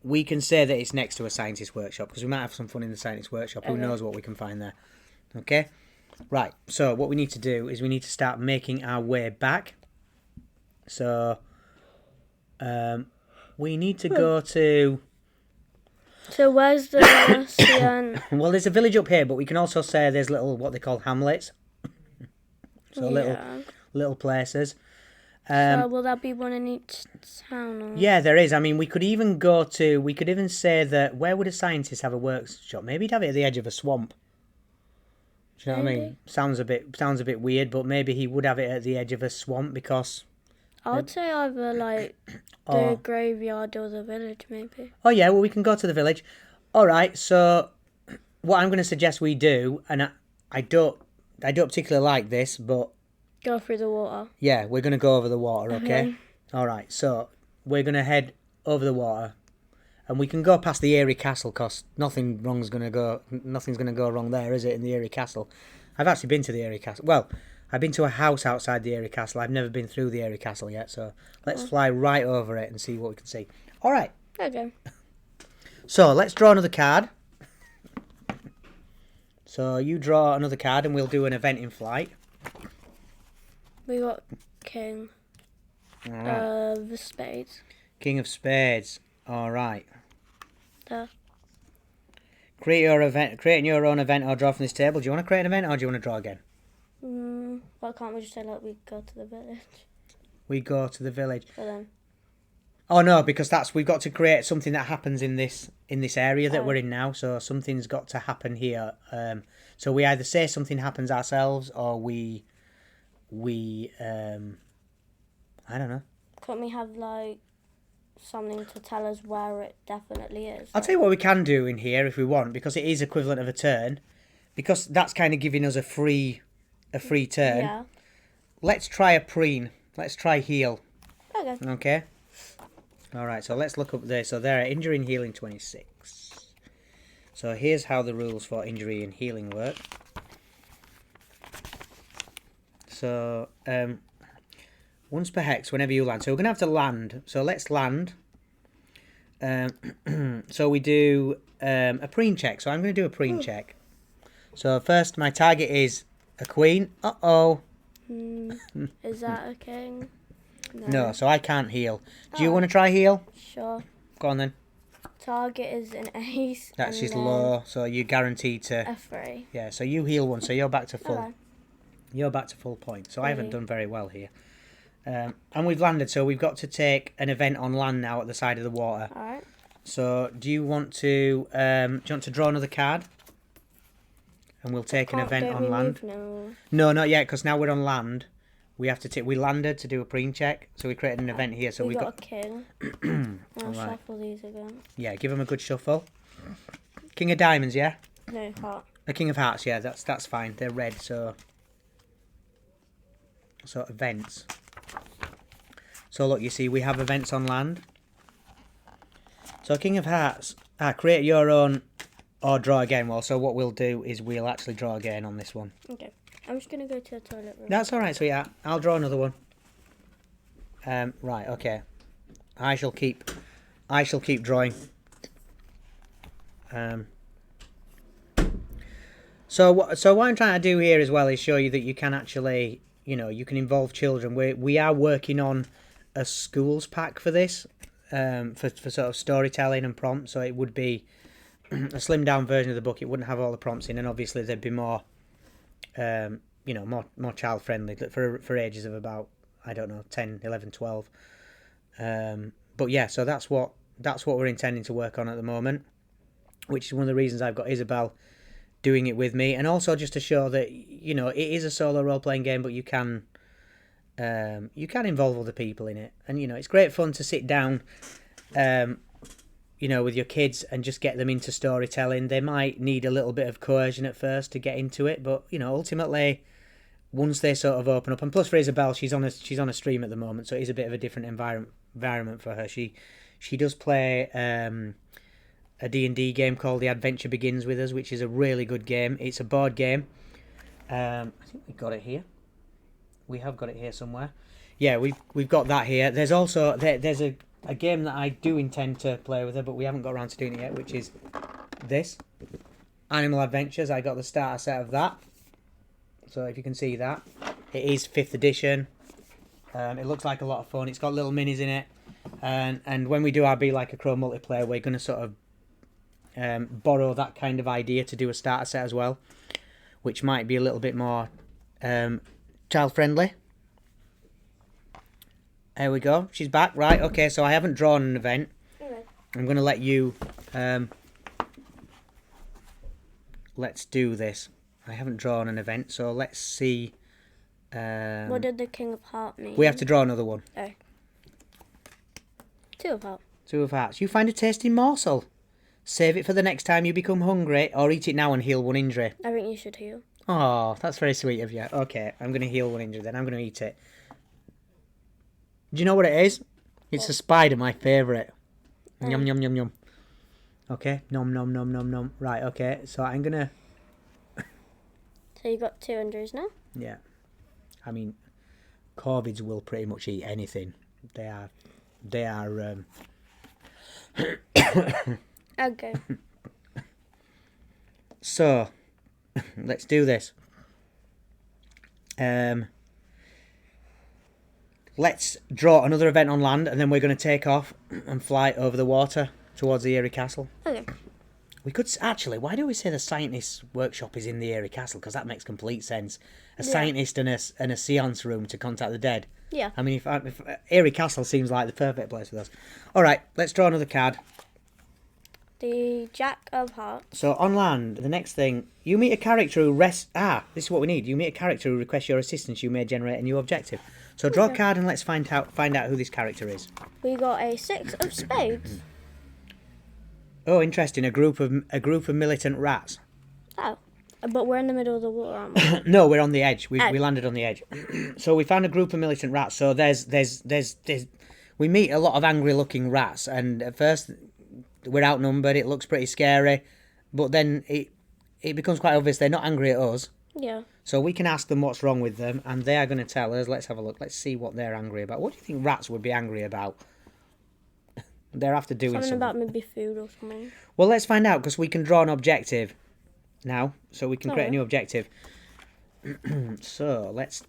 it's next to a scientist workshop because we might have some fun in the scientist workshop. Who Okay. knows what we can find there? Okay, right. So what we need to do is we need to start making our way back. So, we need to go to. So where's the science? Well, there's a village up here, but we can also say there's little what they call hamlets. So little places. So will there be one in each town? Or... Yeah, there is. I mean, we could even say that where would a scientist have a workshop? Maybe he'd have it at the edge of a swamp. Do you know what I mean? Sounds a bit weird, but maybe he would have it at the edge of a swamp because. I'd say either like the graveyard or the village, maybe. Oh yeah, well we can go to the village. All right. So what I'm going to suggest we do, and I don't particularly like this, but Go through the water. yeah, we're going to go over the water, okay? Okay. All right, so we're going to head over the water. And we can go past the Eyrie Castle because nothing's going to go wrong there, is it, in the Eyrie Castle? I've actually been to the Eyrie Castle. Well, I've been to a house outside the Eyrie Castle. I've never been through the Eyrie Castle yet, so let's fly right over it and see what we can see. All right, Okay. so let's draw another card. So you draw another card and we'll do an event in flight. We got King of Spades. King of Spades. All right. There. Creating your own event or draw from this table. Do you want to create an event or do you want to draw again? Why can't we just say like we go to the village We go to the village. for them? Oh no, because we've got to create something that happens in this area that we're in now. So something's got to happen here. So we either say something happens ourselves or we I don't know. Couldn't we have like something to tell us where it definitely is? I'll tell you what we can do in here if we want, because it is equivalent of a turn. because that's kind of giving us a free turn. Yeah. Let's try a preen. Let's try heal. Okay. Okay. All right. So let's look up there. So there, injury and healing 26. So here's how the rules for injury and healing work. So once per hex, whenever you land. So we're gonna have to land. So let's land. So we do a preen check. So I'm going to do a preen check. So first, my target is a queen. Uh-oh. Is that a king? No, so I can't heal. Do you want to try heal? Sure. Go on then. Target is an ace. That's and just then low, so you're guaranteed to... a 3. Yeah, so you heal one, so you're back to full. Okay. You're back to full point. So I haven't Okay. done very well here. And we've landed, so we've got to take an event on land now at the side of the water. Alright. So do you want to draw another card? And we'll take an event Don't on we land. move now? No, not yet, because now we're on land. We have to take. We landed to do a preen check, so we created an event here. So we we've got got. a king. I'll Alright. shuffle these again. Yeah, give him a good shuffle. King of diamonds, yeah. No, heart. A king of hearts, yeah. That's fine. They're red, so events. So look, you see, we have events on land. So king of hearts. Create your own or draw again. Well, so what we'll do is we'll actually draw again on this one. Okay. I'm just going to go to the toilet room. That's all right, sweetheart. I'll draw another one. Right, okay. I shall keep drawing. So what I'm trying to do here as well is show you that you can actually, you can involve children. We are working on a schools pack for this, for sort of storytelling and prompts. So it would be a slimmed down version of the book. It wouldn't have all the prompts in, and obviously there'd be more, more child friendly for ages of about, I don't know, 10, 11, 12. But yeah, so that's what we're intending to work on at the moment, which is one of the reasons I've got Isabel doing it with me, and also just to show that it is a solo role playing game, but you can involve other people in it, and it's great fun to sit down, with your kids and just get them into storytelling. They might need a little bit of coercion at first to get into it, but ultimately, once they sort of open up, and plus for Isabel, she's on a stream at the moment, so it is a bit of a different environment for her. She does play a D&D game called The Adventure Begins With Us, which is a really good game. It's a board game. I think we got it here. We have got it here somewhere. Yeah, we've got that here. There's also there's a game that I do intend to play with her, but we haven't got around to doing it yet, which is this Animal Adventures. I got the starter set of that. So if you can see that, it is 5th edition. It looks like a lot of fun. It's got little minis in it, and when we do our Be Like a Crow multiplayer, we're going to sort of borrow that kind of idea to do a starter set as well, which might be a little bit more child friendly. There we go. She's back. Right. Okay. So I haven't drawn an event. Okay. I'm going to let you. Let's do this. I haven't drawn an event, so let's see. What did the King of Hearts mean? We have to draw another one. Oh. 2 of Hearts. 2 of hearts. You find a tasty morsel. Save it for the next time you become hungry, or eat it now and heal 1 injury. I think you should heal. Oh, that's very sweet of you. Okay, I'm going to heal 1 injury then. I'm going to eat it. Do you know what it is? It's a spider, my favourite. Yum, yum, yum, yum. Okay, nom, nom, nom, nom, nom. Right, okay, so I'm going to... So you got 2 injuries now? Yeah. I mean, corvids will pretty much eat anything. They are... Okay. So, let's do this. Let's draw another event on land, and then we're going to take off and fly over the water towards the Eyrie Castle. Okay. We could actually. Why do we say the scientist's workshop is in the Eyrie Castle? Because that makes complete sense. A scientist and a seance room to contact the dead. Yeah. I mean, if Eyrie Castle seems like the perfect place for us. All right, let's draw another card. The Jack of Hearts. So on land, the next thing, you meet a character who this is what we need. You meet a character who requests your assistance. You may generate a new objective. So draw a card and let's find out who this character is. We got a 6 of Spades. Oh, interesting. A group of militant rats. Oh. But we're in the middle of the water, aren't we? No, we're on the edge. We Edge. landed on the edge. So we found a group of militant rats. So there's we meet a lot of angry looking rats, and at first we're outnumbered. It looks pretty scary, but then it becomes quite obvious they're not angry at us. Yeah. So we can ask them what's wrong with them, and they are going to tell us. Let's have a look. Let's see what they're angry about. What do you think rats would be angry about? They're after doing Something something. about maybe food or something. Well, let's find out, because we can draw an objective now, so we can create a Alright. new objective. So let's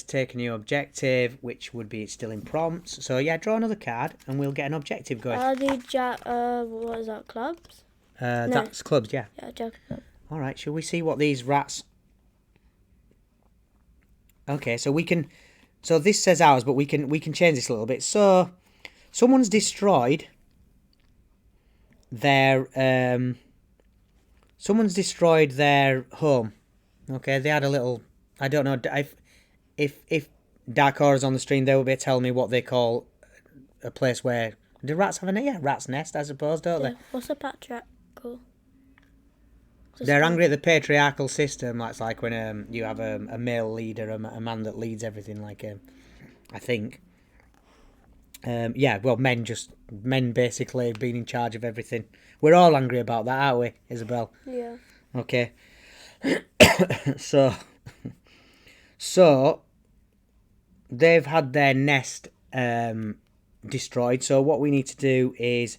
take a new objective, which would be still in prompts. So yeah, draw another card, and we'll get an objective going. Are the what is that? Clubs? That's clubs, yeah. Yeah, jack club. All right, shall we see what these rats? Okay, so we can. So this says ours, but we can change this a little bit. So someone's destroyed their home. Okay, they had a little. I don't know if Dark Aura's on the stream, they will be able to tell me what they call a place where do rats have a nest? Yeah, rat's nest, I suppose, don't Yeah. they? What's a patriarchal? They're angry at the patriarchal system. That's like when you have a male leader, a man that leads everything. Like I think. Yeah, well, men basically being in charge of everything. We're all angry about that, aren't we, Isabel? Yeah. Okay. So they've had their nest destroyed. So what we need to do is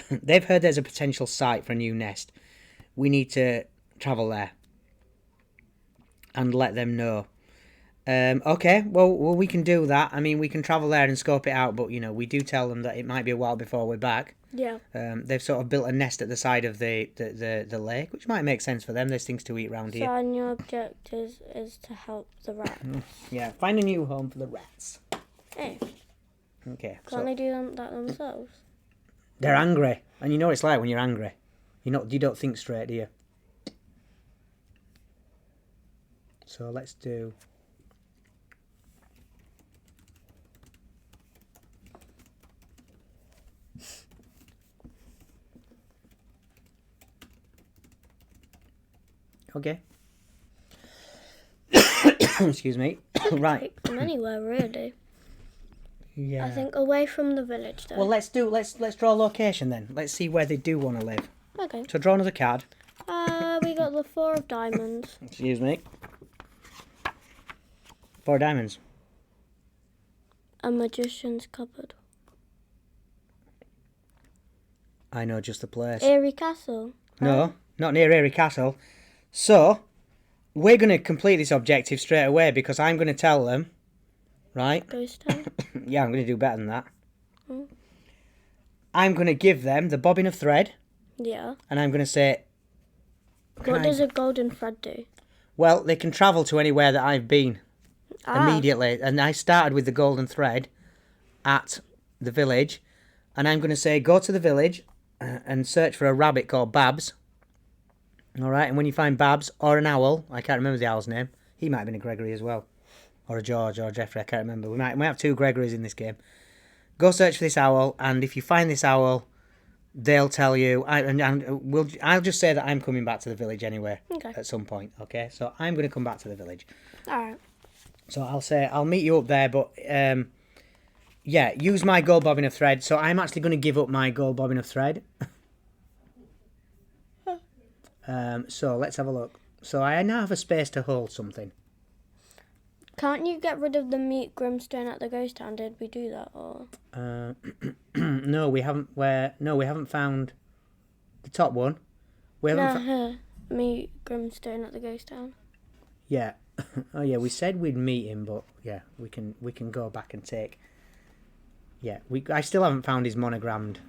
they've heard there's a potential site for a new nest. We need to travel there and let them know. Okay, well, we can do that. I mean, we can travel there and scope it out, but, we do tell them that it might be a while before we're back. Yeah. They've sort of built a nest at the side of the lake, which might make sense for them. There's things to eat around So here. our new objective is to help the rats. Yeah, find a new home for the rats. Hey, Okay, can't so they do that themselves? they're angry, and you know what it's like when you're angry. You don't think straight, do you? So let's do. Okay. Excuse me. Right. Take them anywhere, really. Yeah. I think away from the village, though. Well, let's draw a location then. Let's see where they do want to live. Okay. So draw another card. We got the 4 of diamonds. Excuse me. 4 diamonds. A magician's cupboard. I know just the place. Airy Castle. No, not near Airy Castle. So, we're going to complete this objective straight away because I'm going to tell them, right? Ghost town. Yeah, I'm going to do better than that. Mm. I'm going to give them the bobbin of thread, Yeah. and I'm going to say, What does a golden thread do? well, they can travel to anywhere that I've been immediately. And I started with the golden thread at the village, and I'm going to say, go to the village and search for a rabbit called Babs. All right, and when you find Babs or an owl, I can't remember the owl's name. He might have been a Gregory as well, or a George or a Jeffrey. I can't remember. We might have 2 Gregorys in this game. Go search for this owl, and if you find this owl, they'll tell you. I'll just say that I'm coming back to the village anyway Okay. at some point. Okay, so I'm going to come back to the village. Alright. So I'll say I'll meet you up there, but yeah, use my gold bobbin of thread. So I'm actually going to give up my gold bobbin of thread. So let's have a look. So I now have a space to hold something. Can't you get rid of the meat Grimstone at the ghost town? Did we do that or? No, we haven't. We haven't found the top one. We haven't. Here. Meat Grimstone at the ghost town. Yeah. Oh yeah, we said we'd meet him, but yeah, we can go back and take. Yeah, I still haven't found his monogrammed.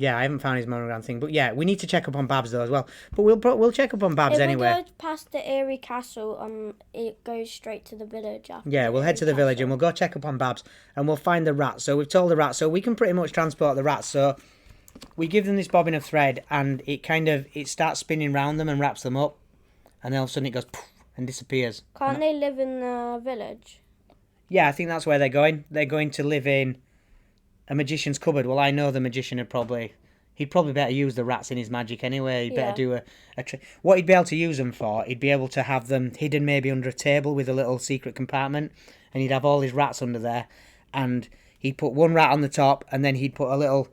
Yeah, I haven't found his monogram thing, but yeah, we need to check up on Babs though as well. But we'll check up on Babs If anyway. we go past the Airy Castle, it goes straight to the village after. Yeah, we'll head to the village and we'll go check up on Babs and we'll find the rats. So we've told the rats, so we can pretty much transport the rats. So we give them this bobbin of thread and it starts spinning round them and wraps them up, and then all of a sudden it goes poof and disappears. Can't they live in the village? Yeah, I think that's where they're going. They're going to live in a magician's cupboard. Well, I know the magician would probably... He'd probably better use the rats in his magic anyway. He'd better Yeah. do what he'd be able to use them for. He'd be able to have them hidden maybe under a table with a little secret compartment, and he'd have all his rats under there, and he'd put one rat on the top, and then he'd put a little,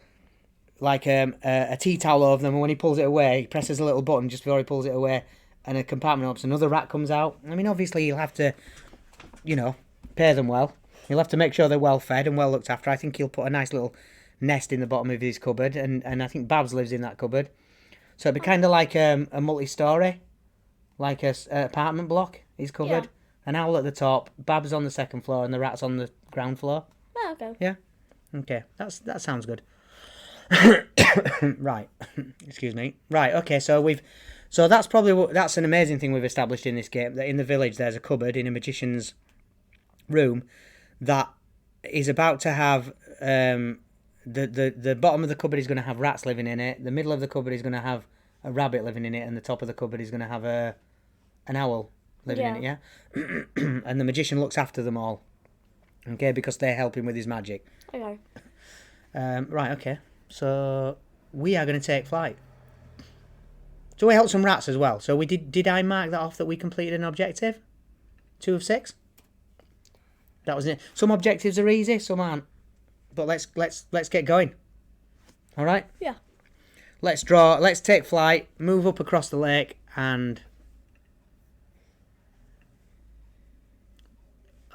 like a tea towel over them, and when he pulls it away, he presses a little button just before he pulls it away, and a compartment opens, another rat comes out. I mean, obviously he'll have to, pay them well. He'll have to make sure they're well fed and well looked after. I think he'll put a nice little nest in the bottom of his cupboard, and I think Babs lives in that cupboard. So it'd be kind of like a multi-story, like a apartment block, his cupboard. Yeah. An owl at the top, Babs on the second floor, and the rats on the ground floor. Oh, okay. Yeah? Okay, that sounds good. Right. Excuse me. Right, okay, so that's an amazing thing we've established in this game, that in the village there's a cupboard in a magician's room that is about to have the bottom of the cupboard is going to have rats living in it, the middle of the cupboard is going to have a rabbit living in it, and the top of the cupboard is going to have an owl living in it, yeah? And the magician looks after them all, okay, because they help him with his magic. Okay. Right, okay, so we are going to take flight. So we helped some rats as well. So we did I mark that off that we completed an objective? 2 of 6? That was it. Some objectives are easy, some aren't. But let's get going. All right? Yeah. Let's take flight, move up across the lake, and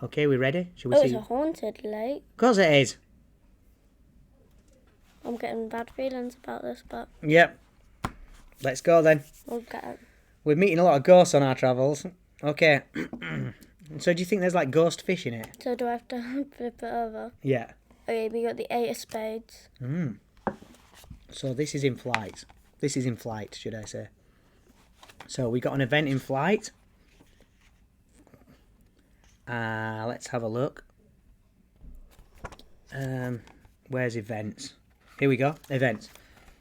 okay, we ready? Shall we Oh, see? it's a haunted lake. Of course it is. I'm getting bad feelings about this, but Yep. Let's go then. we'll get it. We're meeting a lot of ghosts on our travels. Okay. So do you think there's like ghost fish in it? So do I have to flip it over? Yeah. Okay, we got the 8 of spades. So this is in flight. This is in flight, should I say. So we got an event in flight. Let's have a look. Where's events? Here we go, events.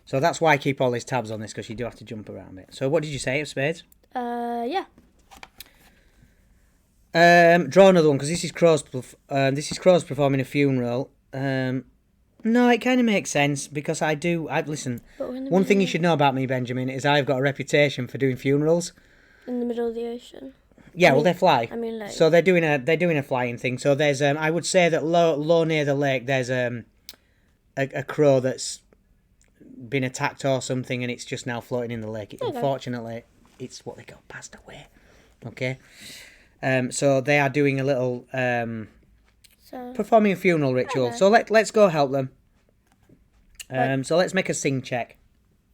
So that's why I keep all these tabs on this, because you do have to jump around it. So what did you say of spades? Yeah. Draw another one, because this is Crow's performing a funeral. No, it kind of makes sense, because listen. But we're in the One thing you middle- should know about me, Benjamin, is I've got a reputation for doing funerals. in the middle of the ocean. Yeah, well, they fly. I mean, like. So they're doing a flying thing. So there's I would say that low near the lake there's a crow that's been attacked or something, and it's just now floating in the lake. Okay. Unfortunately, it's what they call passed away. Okay. So they are doing a little So performing a funeral ritual. Okay. So let's go help them. Right. So let's make a sing check.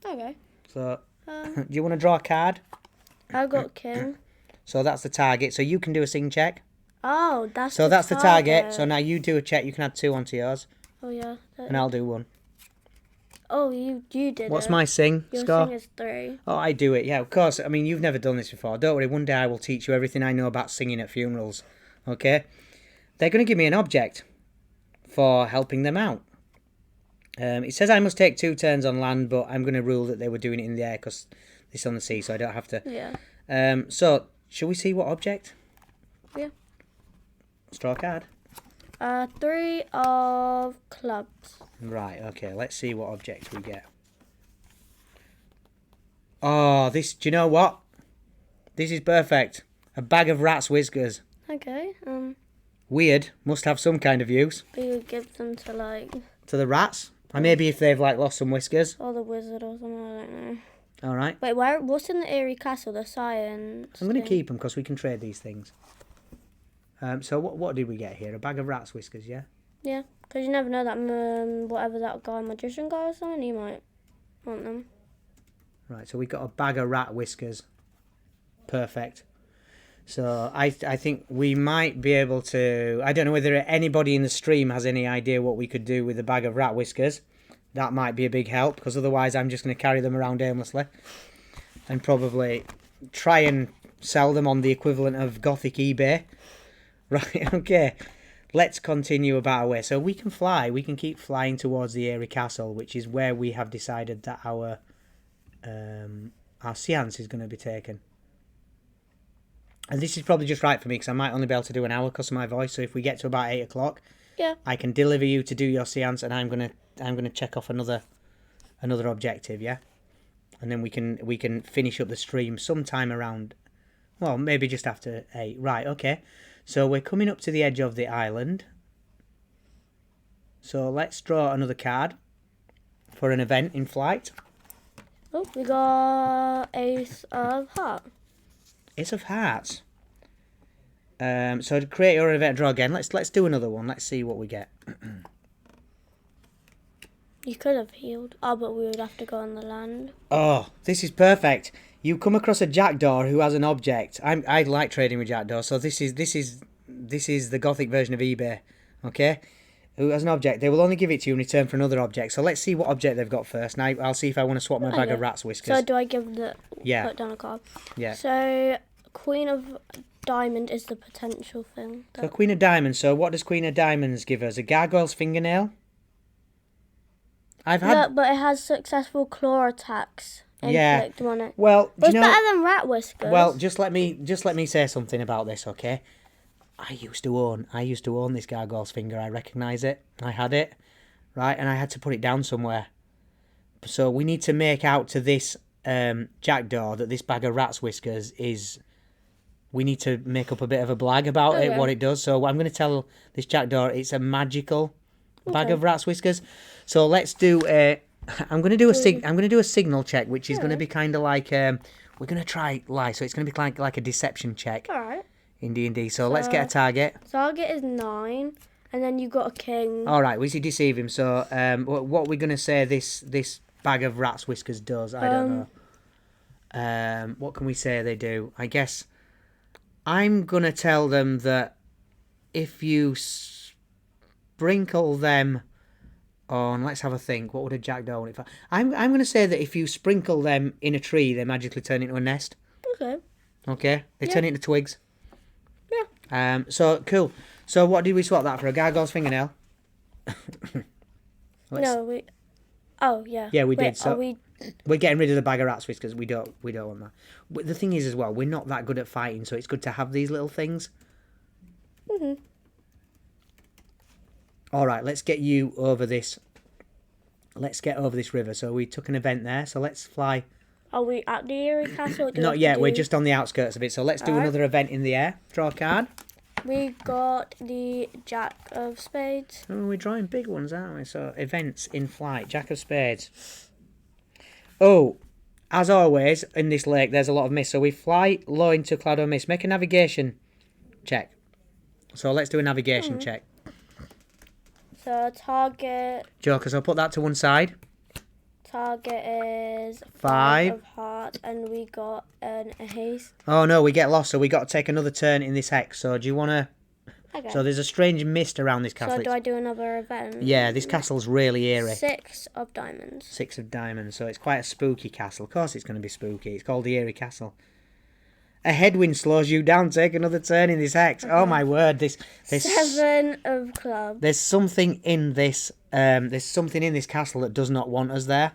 okay. So do you want to draw a card? I got king. So that's the target. So you can do a sing check. Oh, that's. So that's the target. So now you do a check. You can add 2 onto yours, Oh yeah. and I'll do 1. Oh, you did What's it. my sing Your score? sing is 3. Oh, I do it. Yeah, of course. I mean, you've never done this before. Don't worry. One day I will teach you everything I know about singing at funerals. Okay? They're going to give me an object for helping them out. It says I must take 2 turns on land, but I'm going to rule that they were doing it in the air because this is on the sea, so I don't have to. Yeah. So, shall we see what object? Yeah. Let's draw a card. 3 of clubs. Right, okay, let's see what object we get. Oh, do you know what? This is perfect. A bag of rat's whiskers. Okay. Weird, must have some kind of use. We would give them to like To the rats? Or maybe if they've like lost some whiskers. or the wizard or something. I don't know. Alright, Wait, what's in the Eerie Castle? The science. I'm going to thing? keep them because we can trade these things. So what did we get here? A bag of rat's whiskers, yeah? Yeah, because you never know that whatever that guy, magician guy or something, he might want them. Right, so we got a bag of rat whiskers. Perfect. So I think we might be able to... I don't know whether anybody in the stream has any idea what we could do with a bag of rat whiskers. That might be a big help, because otherwise I'm just going to carry them around aimlessly. And probably try and sell them on the equivalent of Gothic eBay. Right, okay. Let's continue about our way. So we can fly. We can keep flying towards the Eerie Castle, which is where we have decided that our seance is going to be taken. And this is probably just right for me, because I might only be able to do an hour because of my voice. So if we get to about 8 o'clock, Yeah. I can deliver you to do your seance, and I'm gonna check off another another objective, yeah? And then we can finish up the stream sometime around, well, maybe just after 8. Right, okay. So we're coming up to the edge of the island. So let's draw another card for an event in flight. Oh, we got Ace of Hearts. Ace of Hearts. So to create your event, draw again. Let's do another one. Let's see what we get. You could have healed. Oh, but we would have to go on the land. Oh, this is perfect. You come across a jackdaw who has an object. I like trading with jackdaws, so this is the Gothic version of eBay. Okay, who has an object? They will only give it to you in return for another object. So let's see what object they've got first. Now I'll see if I want to swap my bag of rat's whiskers. So do I give the put down a card? Yeah. So Queen of Diamond is the potential thing. So Queen of Diamonds. So what does Queen of Diamonds give us? A gargoyle's fingernail. Look, but it has successful claw attacks. Inflict on it. Well, it's better than rat whiskers. Well, just let me say something about this, okay? I used to own this gargoyle's finger. I recognise it. I had it, right, and I had to put it down somewhere. So we need to make out to this jackdaw that this bag of rat's whiskers is. We need to make up a bit of a blag about it, what it does. So I'm going to tell this jackdaw it's a magical bag of rat's whiskers. So let's do a. I'm going to do a signal check, which is going to be kind of like we're going to try lie. So it's going to be like a deception check. All right. In D&D. So let's get a target. Target is 9, and then you got a king. All right, we see deceive him. So what we're going to say this bag of rat's whiskers does, I don't know. What can we say they do? I guess I'm going to tell them that if you sprinkle them on, let's have a think. What would a jackdaw want it for? I'm going to say that if you sprinkle them in a tree, they magically turn into a nest. Okay. Okay? They turn into twigs. Yeah. So cool. So what did we swap that for? A gargoyle's fingernail? No, we. Oh yeah. Yeah, we did. So we're getting rid of the bag of rat's whiskers. We don't want that. But the thing is, as well, we're not that good at fighting, so it's good to have these little things. Mhm. All right, let's get you over this. Let's get over this river. So we took an event there. So let's fly. Are we at the Eerie Castle? Not yet. We're just on the outskirts of it. So let's do another event in the air. Draw a card. We got the Jack of Spades. Oh, we're drawing big ones, aren't we? So events in flight. Jack of Spades. Oh, as always, in this lake, there's a lot of mist. So we fly low into cloud of mist. Make a navigation check. So let's do a navigation check. So target. Joker, so I'll put that to one side. Target is 5 of hearts, and we got a haste. Oh no, we get lost, so we got to take another turn in this hex. So do you want to... Okay. So there's a strange mist around this castle. So do I do another event? Yeah, this castle's really eerie. 6 of diamonds. 6 of diamonds, so it's quite a spooky castle. Of course it's going to be spooky. It's called the Eerie Castle. A headwind slows you down. Take another turn in this hex. Oh my word! This 7 of clubs. There's something in this. There's something in this castle that does not want us there.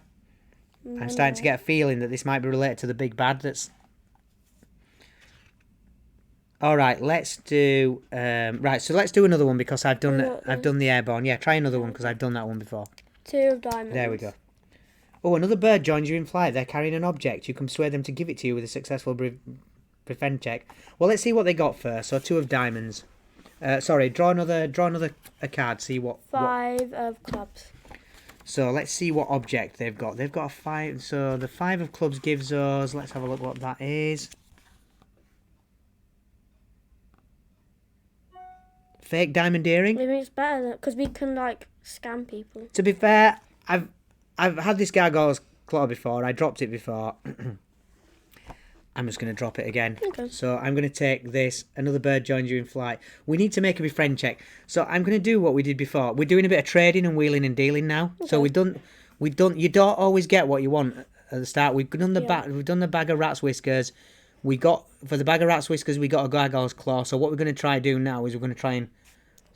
I'm starting to get a feeling that this might be related to the big bad. That's. All right. Let's do. Right. So let's do another one because I've done the airborne. Yeah. Try another one because I've done that one before. 2 of diamonds. There we go. Oh, another bird joins you in flight. They're carrying an object. You can persuade them to give it to you with a successful defend check. Well, let's see what they got first. So 2 of diamonds. Sorry, draw another a card. See what. 5 of clubs. So let's see what object they've got. They've got a 5. So the 5 of clubs gives us. Let's have a look what that is. Fake diamond earring. Maybe it's better because we can like scam people. To be fair, I've had this gargoyle's claw before. I dropped it before. I'm just going to drop it again. Okay. So I'm going to take this. Another bird joins you in flight. We need to make a befriend check. So I'm going to do what we did before. We're doing a bit of trading and wheeling and dealing now. Okay. So we've done. You don't always get what you want at the start. We've done the We've done the bag of rat's whiskers. We got for the bag of rat's whiskers. We got a gargoyle's claw. So what we're going to try do now is we're going to try and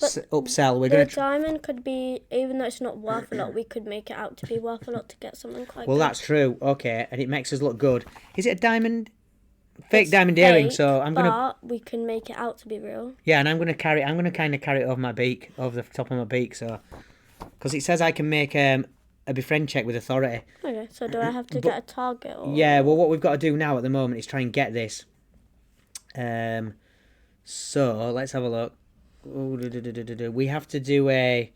upsell. We're going to. Diamond could be, even though it's not worth a lot, we could make it out to be worth a lot to get something quite. Well, good. That's true. Okay, and it makes us look good. Is it a diamond? Fake diamond earring, so I'm gonna. But we can make it out to be real. Yeah, and I'm gonna kind of carry it over my beak, over the top of my beak, so because it says I can make a befriend check with authority. Okay, so do I have to get a target? Or... Yeah, well, what we've got to do now at the moment is try and get this. So let's have a look. We have to do a...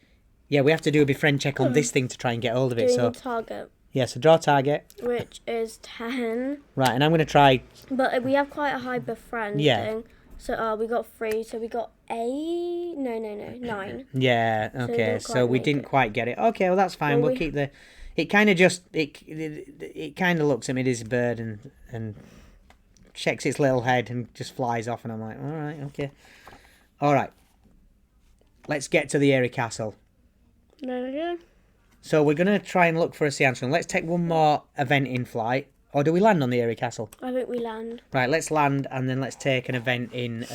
Yeah, we have to do a befriend check on this thing to try and get hold of it. Doing So a target, yeah, so draw target. which is 10. Right, and I'm going to try... But we have quite a high befriend Yeah. thing. So we got 3, so we got 8. No, 9. Yeah, we okay, didn't so quite we make didn't it. quite get it. Okay, well, that's fine. Well, We'll keep the... It kind of just... It kind of looks at me, this bird, and checks its little head and just flies off, and I'm like, all right, okay. All right. Let's get to the Airy Castle. There we go. So we're going to try and look for a seance room. Let's take one more event in flight. Or do we land on the Airy Castle? I think we land. Right, let's land and then let's take an event in...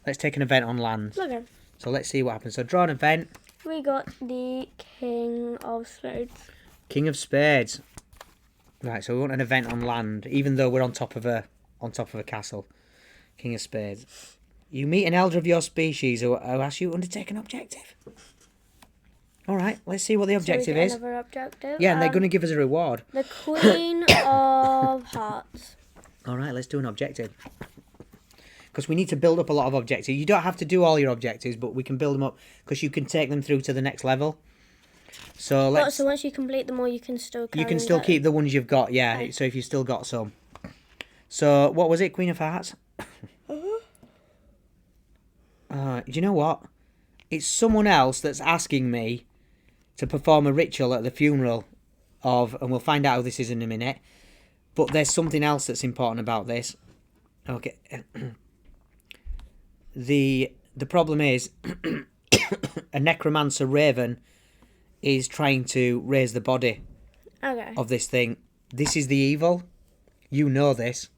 let's take an event on land. Okay. So let's see what happens. So draw an event. We got the King of Spades. King of Spades. Right, so we want an event on land, even though we're on top of a castle. King of Spades. You meet an elder of your species who asks you to undertake an objective. All right, let's see what the objective so we get is. Another objective. Yeah, and they're going to give us a reward. The Queen of Hearts. All right, let's do an objective. Because we need to build up a lot of objectives. You don't have to do all your objectives, but we can build them up because you can take them through to the next level. So let's. So once you complete them all, you can still. You can still keep the ones you've got, yeah. Okay. So if you've still got some. So what was it, Queen of Hearts? Do you know what? It's someone else that's asking me to perform a ritual at the funeral of, and we'll find out how this is in a minute. But there's something else that's important about this. Okay. The problem is a necromancer raven is trying to raise the body Okay. of this thing. This is the evil. You know this.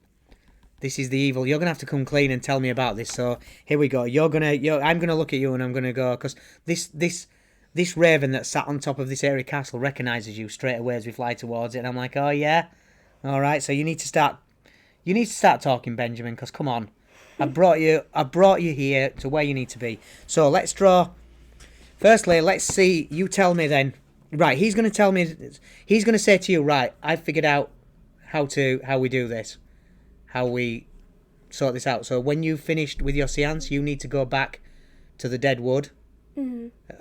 This is the evil. You're gonna have to come clean and tell me about this. So here we go. I'm gonna look at you and I'm gonna go because this raven that sat on top of this airy castle recognizes you straight away as we fly towards it. And I'm like, oh yeah, all right. So you need to start talking, Benjamin. Because come on, I brought you here to where you need to be. So let's draw. Firstly, let's see. You tell me then. Right, he's gonna tell me. He's gonna say to you, right, I figured out how we do this. How we sort this out. So when you've finished with your seance, you need to go back to the dead wood,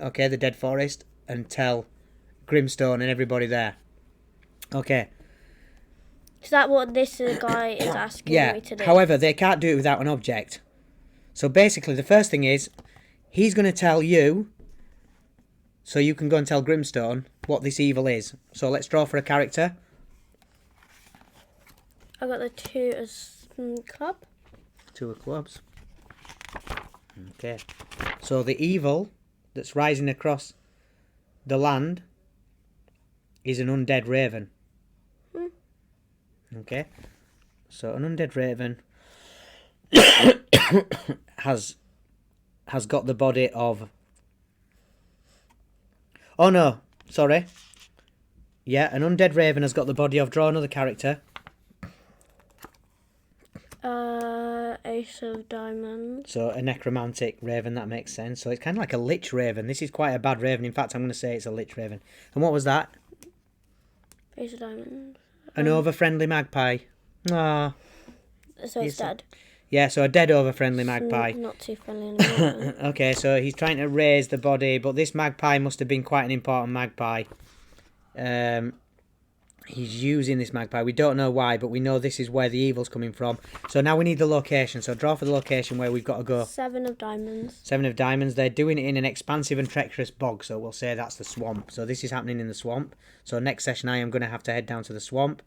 okay, the dead forest, and tell Grimstone and everybody there. Okay. Is that what this guy is asking me to do? However, they can't do it without an object. So basically, the first thing is, he's going to tell you, so you can go and tell Grimstone what this evil is. So let's draw for a character. I got the 2 as club. 2 of clubs. Okay. So the evil that's rising across the land is an undead raven. Okay. So an undead raven has got the body of... Oh no, sorry. Yeah, an undead raven has got the body of... Draw another character. Ace of Diamonds. So a necromantic raven, that makes sense. So it's kind of like a lich raven. This is quite a bad raven. In fact, I'm going to say it's a lich raven. And what was that? Ace of Diamonds. An over-friendly magpie. Ah. So it's dead. Yeah, so a dead over-friendly magpie. Not too friendly anymore. Okay, so he's trying to raise the body, but this magpie must have been quite an important magpie. He's using this magpie. We don't know why, but we know this is where the evil's coming from. So now we need the location. So draw for the location where we've got to go. 7 of Diamonds. 7 of Diamonds. They're doing it in an expansive and treacherous bog, so we'll say that's the swamp. So this is happening in the swamp. So next session I am going to have to head down to the swamp.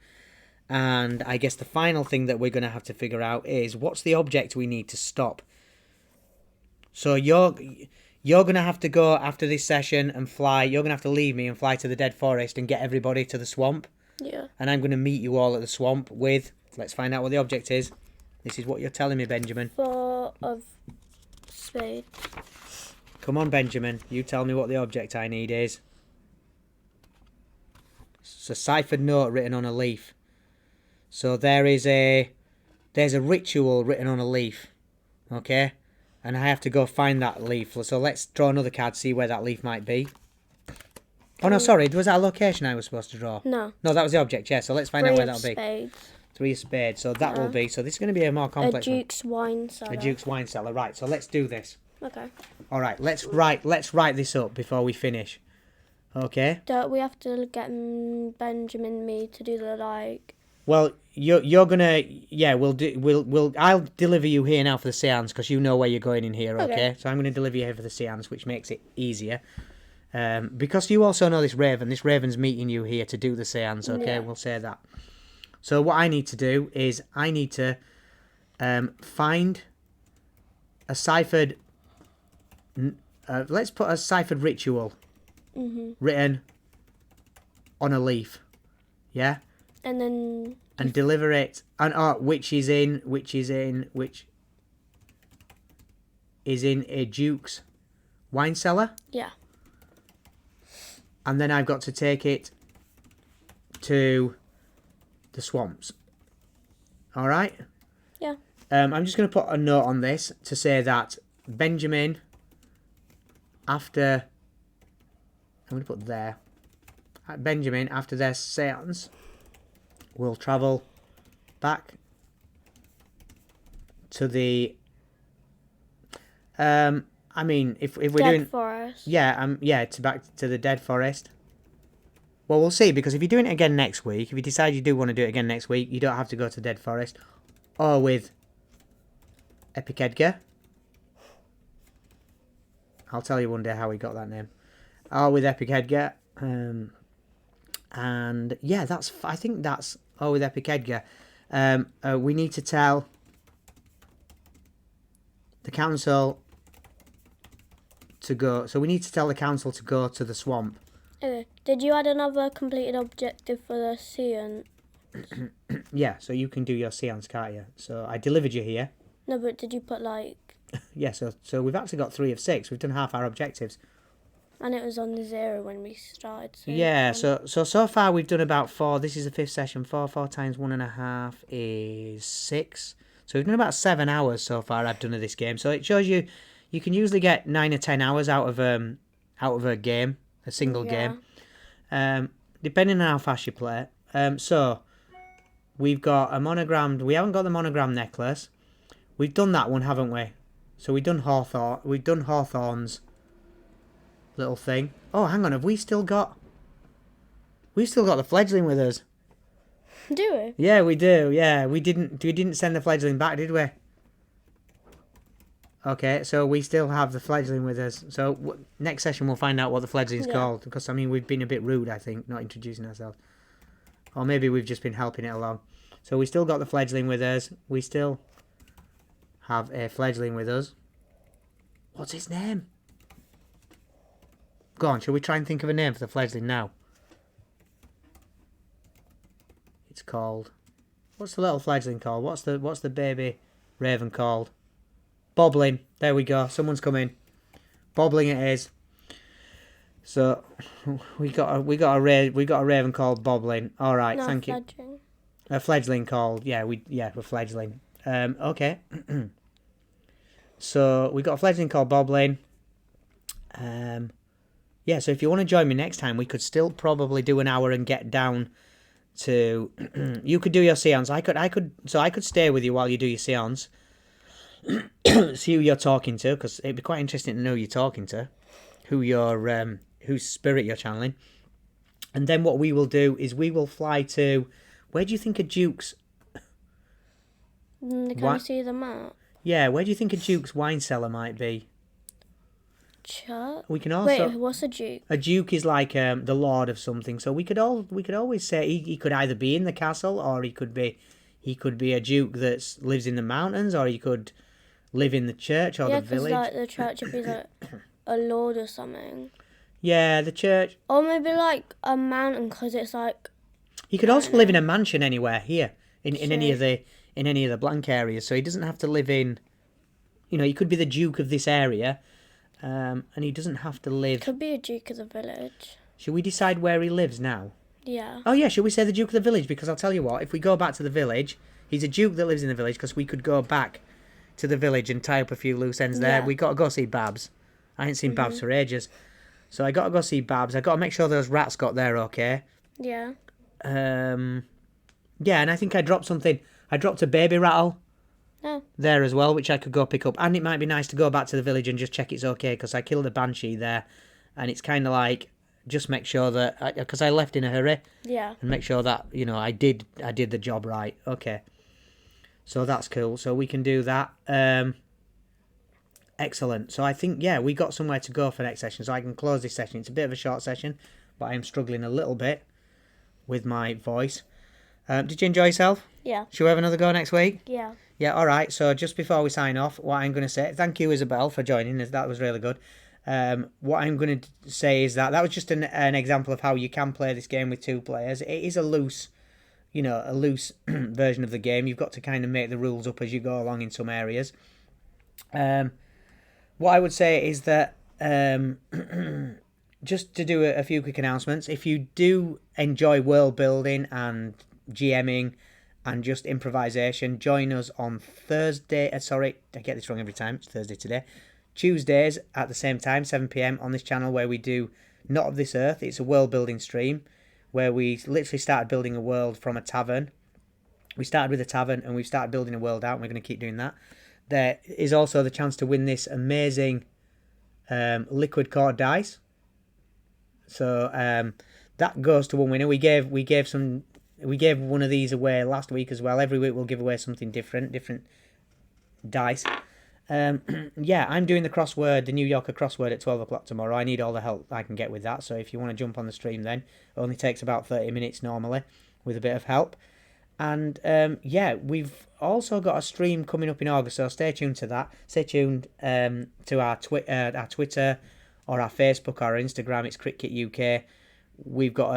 And I guess the final thing that we're going to have to figure out is what's the object we need to stop. So you're going to have to go after this session and fly. You're going to have to leave me and fly to the dead forest and get everybody to the swamp. Yeah. And I'm going to meet you all at the swamp with... Let's find out what the object is. This is what you're telling me, Benjamin. 4 of Spades. Come on, Benjamin. You tell me what the object I need is. It's a ciphered note written on a leaf. So there's a ritual written on a leaf. Okay? And I have to go find that leaf. So let's draw another card, see where that leaf might be. Oh, no, sorry. Was that a location I was supposed to draw? No. No, that was the object, yeah. So let's find out Three where of that'll be. spades. 3 of spades. So that will be... So this is going to be a more A complex one. Duke's wine cellar. A Duke's wine cellar. Right, so let's do this. Okay. All right, let's write this up before we finish. Okay? Don't we have to get Benjamin and me to do the like... Well, you're gonna I'll deliver you here now for the seance because you know where you're going in here, okay? So I'm gonna deliver you here for the seance, which makes it easier. Because you also know this raven. This raven's meeting you here to do the seance, okay? Yeah. We'll say that. So what I need to do is I need to find a ciphered. Let's put a ciphered ritual written on a leaf, yeah. And then... And deliver it, and which is in a Duke's wine cellar. Yeah. And then I've got to take it to the swamps. All right. Yeah. I'm just going to put a note on this to say that Benjamin, after I'm going to put there, Benjamin after their seance, will travel back to the I mean if we're Dead doing forest. to back to the dead forest. Well, we'll see, because if you're doing it again next week, if you decide you do want to do it again next week, you don't have to go to dead forest. Or with Epic Edgar. I'll tell you one day how he got that name. Or with Epic Edgar. And yeah, I think that's all with Epic Edgar. We need to tell the council to go. So we need to tell the council to go to the swamp. Okay. Did you add another completed objective for the seance? Yeah, so you can do your seance, can't you? So I delivered you here. No, but did you put like... Yeah, so we've actually got 3 of 6. We've done half our objectives. And it was on the 0 when we started. So Yeah, so far we've done about 4. This is the 5th session. 4 times 1.5 is 6. So we've done about 7 hours so far I've done of this game. So it shows you can usually get 9 or 10 hours out of a game, a single game. Depending on how fast you play. So we've got a monogrammed... We haven't got the monogrammed necklace. We've done that one, haven't we? So we've done Hawthorne's little thing. Oh, hang on, have we still got... We've still got the fledgling with us. Do we? Yeah, we do. Yeah, we didn't send the fledgling back, did we? Okay, so we still have the fledgling with us. So next session we'll find out what the fledgling's called. Because, I mean, we've been a bit rude, I think, not introducing ourselves. Or maybe we've just been helping it along. So we still got the fledgling with us. We still have a fledgling with us. What's his name? Go on, shall we try and think of a name for the fledgling now? It's called... What's the little fledgling called? What's the baby raven called? Bobbling. There we go. Someone's coming. Bobbling it is. So we got a raven called Bobbling. All right, No, thank fledgling. you. A fledgling called we're fledgling. Okay. So we got a fledgling called Bobbling. Yeah. So if you want to join me next time, we could still probably do an hour and get down to. You could do your seance. I could stay with you while you do your seance. See who you're talking to, because it'd be quite interesting to know who you're talking to, whose spirit you're channeling. And then what we will do is we will fly to... Where do you think a Duke's... Can you see the map? Yeah, where do you think a Duke's wine cellar might be? Church? We can also... Wait, what's a Duke? A Duke is like the lord of something. So we could always say he could either be in the castle, or he could be a Duke that lives in the mountains, or he could live in the church or the village. Yeah, because like the church would be like a lord or something. Yeah, the church. Or maybe like a mountain, because it's like... He could also live in a mansion anywhere here in any of the blank areas. So he doesn't have to live in. He could be the Duke of this area, and he doesn't have to live. Could be a Duke of the village. Should we decide where he lives now? Yeah. Oh yeah, should we say the Duke of the village? Because I'll tell you what, if we go back to the village, he's a Duke that lives in the village. Because we could go back to the village and tie up a few loose ends there. Yeah. We got to go see Babs. I ain't seen Babs for ages. So I got to go see Babs. I got to make sure those rats got there okay. Yeah. Yeah, and I think I dropped something. I dropped a baby rattle Oh. there as well, which I could go pick up. And it might be nice to go back to the village and just check it's okay, because I killed a banshee there. And it's kind of like, just make sure that, because I left in a hurry, Yeah. and make sure that, you know, I did the job right. Okay. So that's cool. So we can do that. Excellent. So I think, yeah, we got somewhere to go for next session. So I can close this session. It's a bit of a short session, but I am struggling a little bit with my voice. Did you enjoy yourself? Yeah. Should we have another go next week? Yeah. Yeah, all right. So just before we sign off, what I'm going to say, thank you, Isabel, for joining us. That was really good. What I'm going to say is that was just an example of how you can play this game with two players. It is a loose version of the game. You've got to kind of make the rules up as you go along in some areas. What I would say is that just to do a few quick announcements. If you do enjoy world building and GMing and just improvisation, join us on Thursday. Sorry, I get this wrong every time. It's Thursday today. Tuesdays at the same time, 7 p.m. on this channel, where we do Not of This Earth. It's a world building stream where we literally started building a world from a tavern. We started with a tavern and we've started building a world out, and we're going to keep doing that. There is also the chance to win this amazing liquid core dice. So that goes to one winner. We gave one of these away last week as well. Every week we'll give away something different dice. Yeah, I'm doing the New Yorker crossword at 12 o'clock tomorrow. I need all the help I can get with that. So if you want to jump on the stream then, it only takes about 30 minutes normally with a bit of help. And yeah, we've also got a stream coming up in August, so stay tuned to that. Stay tuned to our Twitter or our Facebook or our Instagram. It's CritKit UK. We've got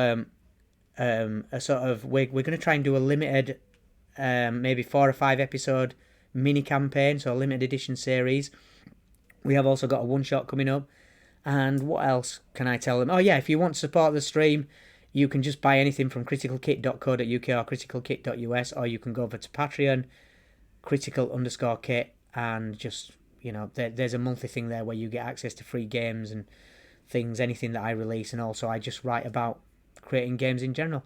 a sort of we're going to try and do a limited, maybe 4 or 5 episode mini campaign, so a limited edition series. We have also got a one shot coming up. And what else can I tell them? Oh yeah, if you want to support the stream, you can just buy anything from criticalkit.co.uk or criticalkit.us, or you can go over to Patreon, critical_kit, and just, you know, there's a monthly thing there where you get access to free games and things, anything that I release, and also I just write about creating games in general.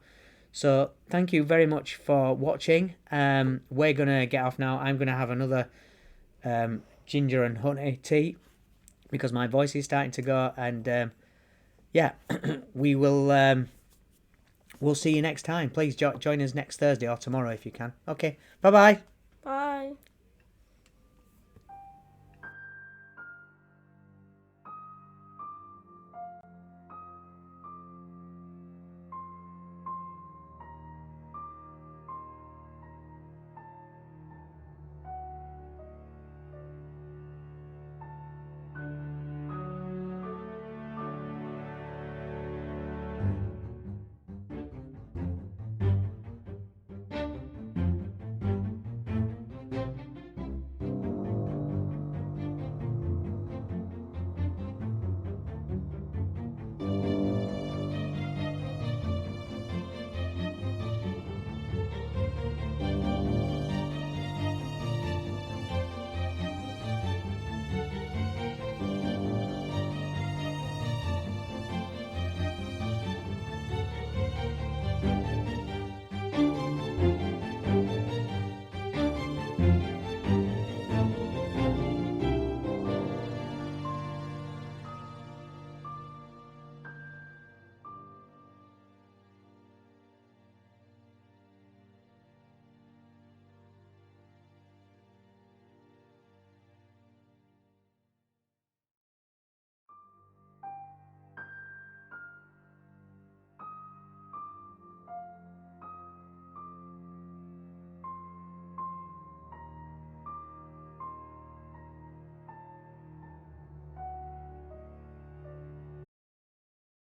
So thank you very much for watching. We're going to get off now. I'm going to have another ginger and honey tea because my voice is starting to go, and yeah, we will... we'll see you next time. Please join us next Thursday or tomorrow if you can. Okay, bye-bye. Bye.